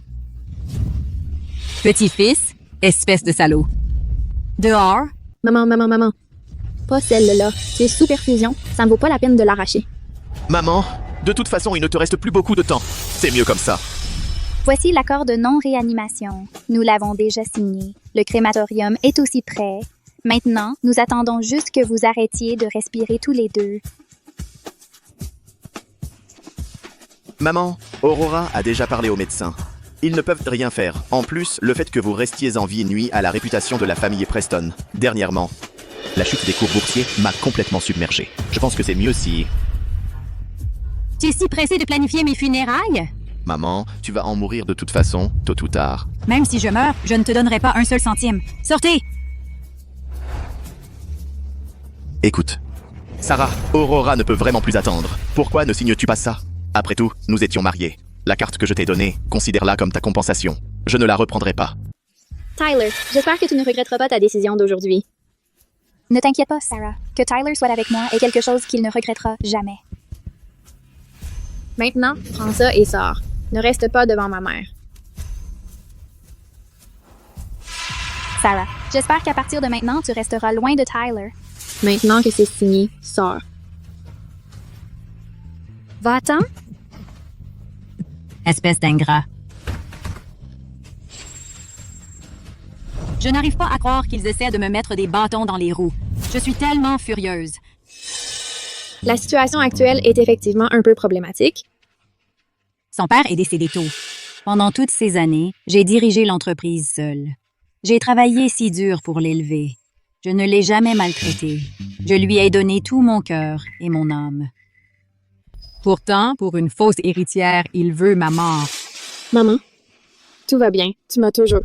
D: Petit-fils, espèce de salaud. Dehors?
E: Maman. Pas celle-là. Tu es sous perfusion. Ça ne vaut pas la peine de l'arracher.
G: Maman, de toute façon, il ne te reste plus beaucoup de temps. C'est mieux comme ça.
F: Voici l'accord de non-réanimation. Nous l'avons déjà signé. Le crématorium est aussi prêt. Maintenant, nous attendons juste que vous arrêtiez de respirer tous les deux.
G: Maman, Aurora a déjà parlé aux médecins. Ils ne peuvent rien faire. En plus, le fait que vous restiez en vie nuit à la réputation de la famille Preston. Dernièrement, la chute des cours boursiers m'a complètement submergé. Je pense que c'est mieux si...
D: Tu es si pressé de planifier mes funérailles?
G: Maman, tu vas en mourir de toute façon, tôt ou tard.
D: Même si je meurs, je ne te donnerai pas un seul centime. Sortez!
G: Écoute, Sarah, Aurora ne peut vraiment plus attendre. Pourquoi ne signes-tu pas ça? Après tout, nous étions mariés. La carte que je t'ai donnée, considère-la comme ta compensation. Je ne la reprendrai pas.
E: Tyler, j'espère que tu ne regretteras pas ta décision d'aujourd'hui.
F: Ne t'inquiète pas, Sarah. Que Tyler soit avec moi est quelque chose qu'il ne regrettera jamais.
E: Maintenant, prends ça et sors. Ne reste pas devant ma mère.
F: Sarah, j'espère qu'à partir de maintenant, tu resteras loin de Tyler.
E: Maintenant que c'est signé, sors.
F: Va-t'en?
D: Espèce d'ingrat. Je n'arrive pas à croire qu'ils essaient de me mettre des bâtons dans les roues. Je suis tellement furieuse.
E: La situation actuelle est effectivement un peu problématique.
D: Son père est décédé tôt. Pendant toutes ces années, j'ai dirigé l'entreprise seule. J'ai travaillé si dur pour l'élever. Je ne l'ai jamais maltraité. Je lui ai donné tout mon cœur et mon âme. Pourtant, pour une fausse héritière, il veut ma mort.
E: Maman, tout va bien. Tu m'as toujours.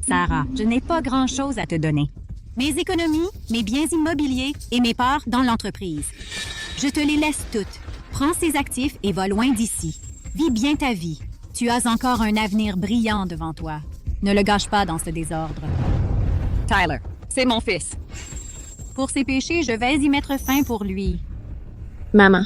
D: Sarah, je n'ai pas grand-chose à te donner. Mes économies, mes biens immobiliers et mes parts dans l'entreprise. Je te les laisse toutes. Prends ces actifs et va loin d'ici. Vis bien ta vie. Tu as encore un avenir brillant devant toi. Ne le gâche pas dans ce désordre. Tyler, c'est mon fils. Pour ses péchés, je vais y mettre fin pour lui.
E: Maman.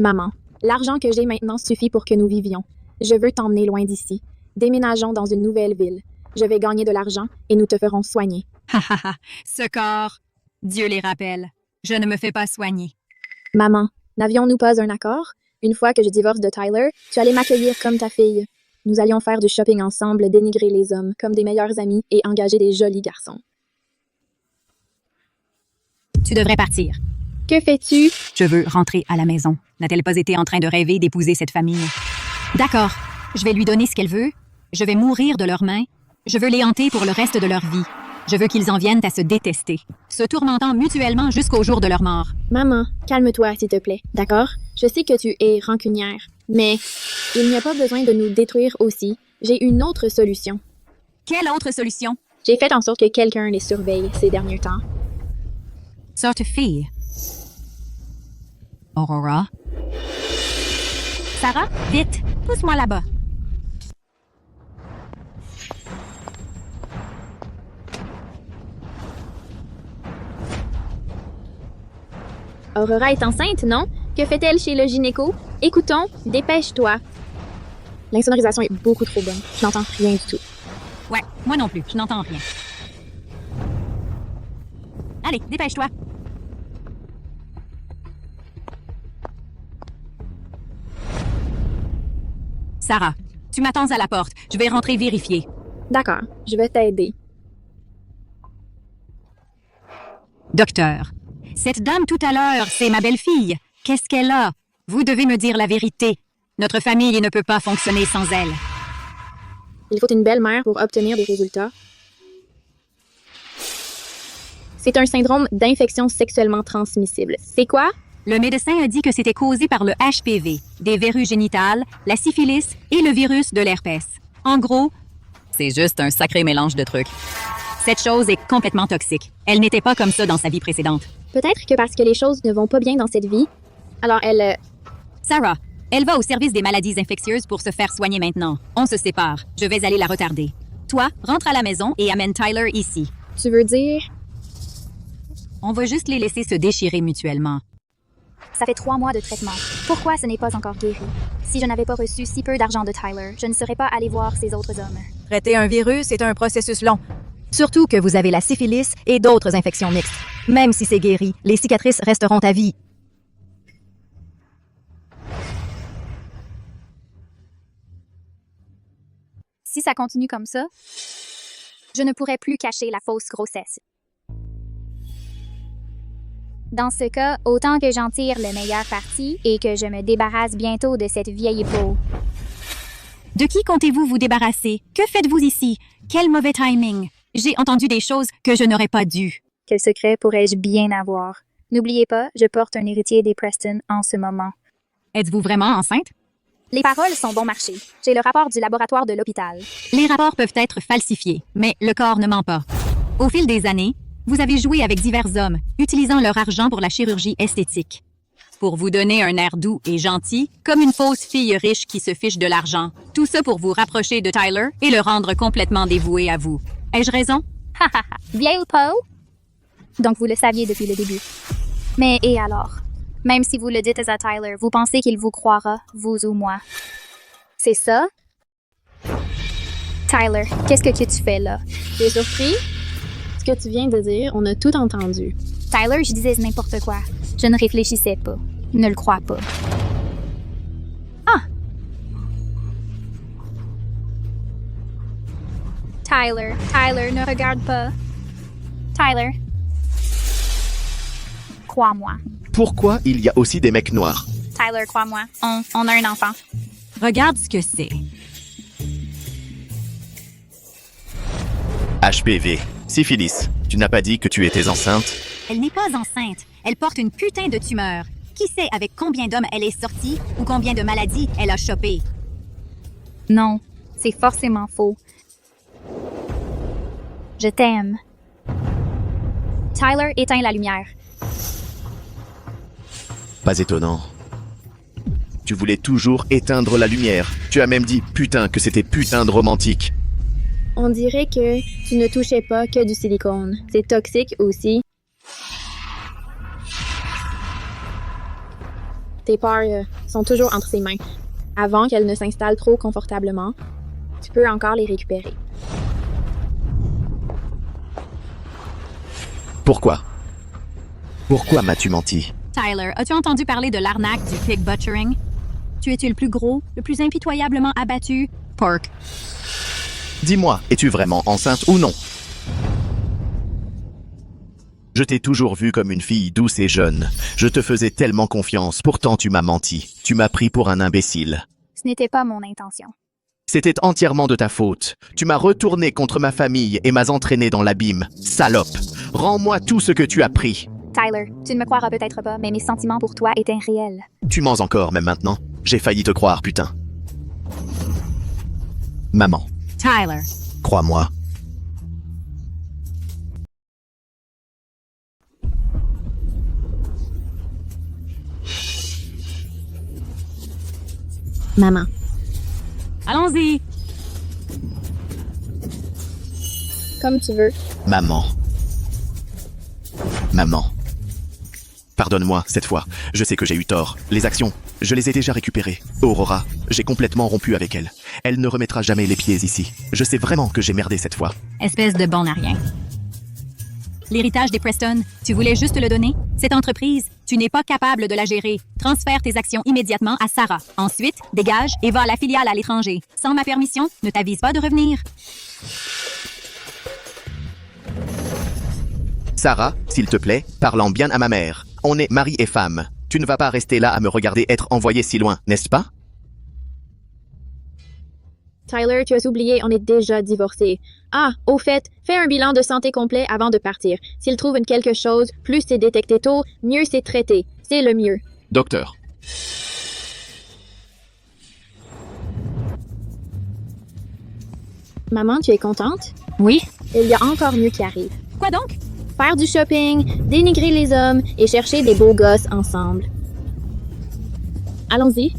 E: Maman, l'argent que j'ai maintenant suffit pour que nous vivions. Je veux t'emmener loin d'ici. Déménageons dans une nouvelle ville. Je vais gagner de l'argent et nous te ferons soigner.
D: Ha ha ha, ce corps, Dieu les rappelle. Je ne me fais pas soigner.
E: Maman, n'avions-nous pas un accord? Une fois que je divorce de Tyler, tu allais m'accueillir comme ta fille. Nous allions faire du shopping ensemble, dénigrer les hommes comme des meilleurs amis et engager des jolis garçons.
D: Tu devrais partir.
E: Que fais-tu?
D: Je veux rentrer à la maison. N'a-t-elle pas été en train de rêver d'épouser cette famille? D'accord, je vais lui donner ce qu'elle veut. Je vais mourir de leurs mains. Je veux les hanter pour le reste de leur vie. Je veux qu'ils en viennent à se détester, se tourmentant mutuellement jusqu'au jour de leur mort.
E: Maman, calme-toi, s'il te plaît, d'accord? Je sais que tu es rancunière, mais il n'y a pas besoin de nous détruire aussi. J'ai une autre solution.
D: Quelle autre solution?
E: J'ai fait en sorte que quelqu'un les surveille ces derniers temps.
D: Sorte fille. Aurora? Sarah, vite, pousse-moi là-bas.
E: Aurora est enceinte, non? Que fait-elle chez le gynéco? Écoutons, dépêche-toi. L'insonorisation est beaucoup trop bonne. Je n'entends rien du tout.
D: Ouais, moi non plus, je n'entends rien. Allez, dépêche-toi. Sarah, tu m'attends à la porte. Je vais rentrer vérifier.
E: D'accord, je vais t'aider.
D: Docteur, cette dame tout à l'heure, c'est ma belle-fille. Qu'est-ce qu'elle a? Vous devez me dire la vérité. Notre famille ne peut pas fonctionner sans elle.
E: Il faut une belle-mère pour obtenir des résultats. C'est un syndrome d'infection sexuellement transmissible. C'est quoi?
D: Le médecin a dit que c'était causé par le HPV, des verrues génitales, la syphilis et le virus de l'herpès. En gros, c'est juste un sacré mélange de trucs. Cette chose est complètement toxique. Elle n'était pas comme ça dans sa vie précédente.
E: Peut-être que parce que les choses ne vont pas bien dans cette vie, alors elle...
D: Sarah, elle va au service des maladies infectieuses pour se faire soigner maintenant. On se sépare. Je vais aller la retarder. Toi, rentre à la maison et amène Tyler ici.
E: Tu veux dire?
D: On va juste les laisser se déchirer mutuellement.
F: Ça fait 3 mois de traitement. Pourquoi ce n'est pas encore guéri? Si je n'avais pas reçu si peu d'argent de Tyler, je ne serais pas allée voir ces autres hommes.
L: Traiter un virus est un processus long. Surtout que vous avez la syphilis et d'autres infections mixtes. Même si c'est guéri, les cicatrices resteront à vie.
F: Si ça continue comme ça, je ne pourrai plus cacher la fausse grossesse. Dans ce cas, autant que j'en tire le meilleur parti et que je me débarrasse bientôt de cette vieille peau.
D: De qui comptez-vous vous débarrasser? Que faites-vous ici? Quel mauvais timing! J'ai entendu des choses que je n'aurais pas dû.
F: Quel secret pourrais-je bien avoir? N'oubliez pas, je porte un héritier des Preston en ce moment.
D: Êtes-vous vraiment enceinte?
F: Les paroles sont bon marché. J'ai le rapport du laboratoire de l'hôpital.
D: Les rapports peuvent être falsifiés, mais le corps ne ment pas. Au fil des années, vous avez joué avec divers hommes, utilisant leur argent pour la chirurgie esthétique. Pour vous donner un air doux et gentil, comme une fausse fille riche qui se fiche de l'argent. Tout ça pour vous rapprocher de Tyler et le rendre complètement dévoué à vous. Ai-je raison?
F: Vieille peau? Donc vous le saviez depuis le début. Mais et alors? Même si vous le dites à Tyler, vous pensez qu'il vous croira, vous ou moi. C'est ça? Tyler, qu'est-ce que tu fais là?
E: Tu es surpris? Ce que tu viens de dire, on a tout entendu.
F: Tyler, je disais n'importe quoi. Je ne réfléchissais pas. Ne le crois pas. Ah! Tyler, ne regarde pas. Tyler. Crois-moi.
G: Pourquoi il y a aussi des mecs noirs?
F: Tyler, crois-moi. On a un enfant.
D: Regarde ce que c'est.
G: HPV, syphilis. Tu n'as pas dit que tu étais enceinte?
D: Elle n'est pas enceinte. Elle porte une putain de tumeur. Qui sait avec combien d'hommes elle est sortie ou combien de maladies elle a chopé?
F: Non, c'est forcément faux. Je t'aime. Tyler, éteins la lumière.
G: Pas étonnant. Tu voulais toujours éteindre la lumière. Tu as même dit putain que c'était putain de romantique.
E: On dirait que tu ne touchais pas que du silicone. C'est toxique aussi. Tes peurs sont toujours entre ses mains. Avant qu'elles ne s'installent trop confortablement, tu peux encore les récupérer.
G: Pourquoi? Pourquoi m'as-tu menti?
D: Tyler, as-tu entendu parler de l'arnaque du pig butchering? Tu es-tu le plus gros, le plus impitoyablement abattu? Pork.
G: Dis-moi, es-tu vraiment enceinte ou non? Je t'ai toujours vue comme une fille douce et jeune. Je te faisais tellement confiance, pourtant tu m'as menti. Tu m'as pris pour un imbécile.
F: Ce n'était pas mon intention.
G: C'était entièrement de ta faute. Tu m'as retourné contre ma famille et m'as entraîné dans l'abîme. Salope! Rends-moi tout ce que tu as pris.
F: Tyler, tu ne me croiras peut-être pas, mais mes sentiments pour toi étaient réels.
G: Tu mens encore, même maintenant. J'ai failli te croire, putain. Maman,
D: Tyler.
G: crois-moi.
E: Maman.
D: Allons-y.
E: Comme tu veux.
G: Maman. Maman. Pardonne-moi, cette fois. Je sais que j'ai eu tort. Les actions, je les ai déjà récupérées. Aurora, j'ai complètement rompu avec elle. Elle ne remettra jamais les pieds ici. Je sais vraiment que j'ai merdé cette fois.
D: Espèce de bon à rien. L'héritage des Preston, tu voulais juste le donner? Cette entreprise, tu n'es pas capable de la gérer. Transfère tes actions immédiatement à Sarah. Ensuite, dégage et va à la filiale à l'étranger. Sans ma permission, ne t'avise pas de revenir.
G: Sarah, s'il te plaît, parlant bien à ma mère. On est mari et femme. Tu ne vas pas rester là à me regarder être envoyé si loin, n'est-ce pas?
E: Tyler, tu as oublié, on est déjà divorcés. Ah, au fait, fais un bilan de santé complet avant de partir. S'il trouve quelque chose, plus c'est détecté tôt, mieux c'est traité. C'est le mieux.
G: Docteur.
E: Maman, tu es contente?
D: Oui.
E: Il y a encore mieux qui arrive.
D: Quoi donc?
E: Faire du shopping, dénigrer les hommes et chercher des beaux gosses ensemble. Allons-y.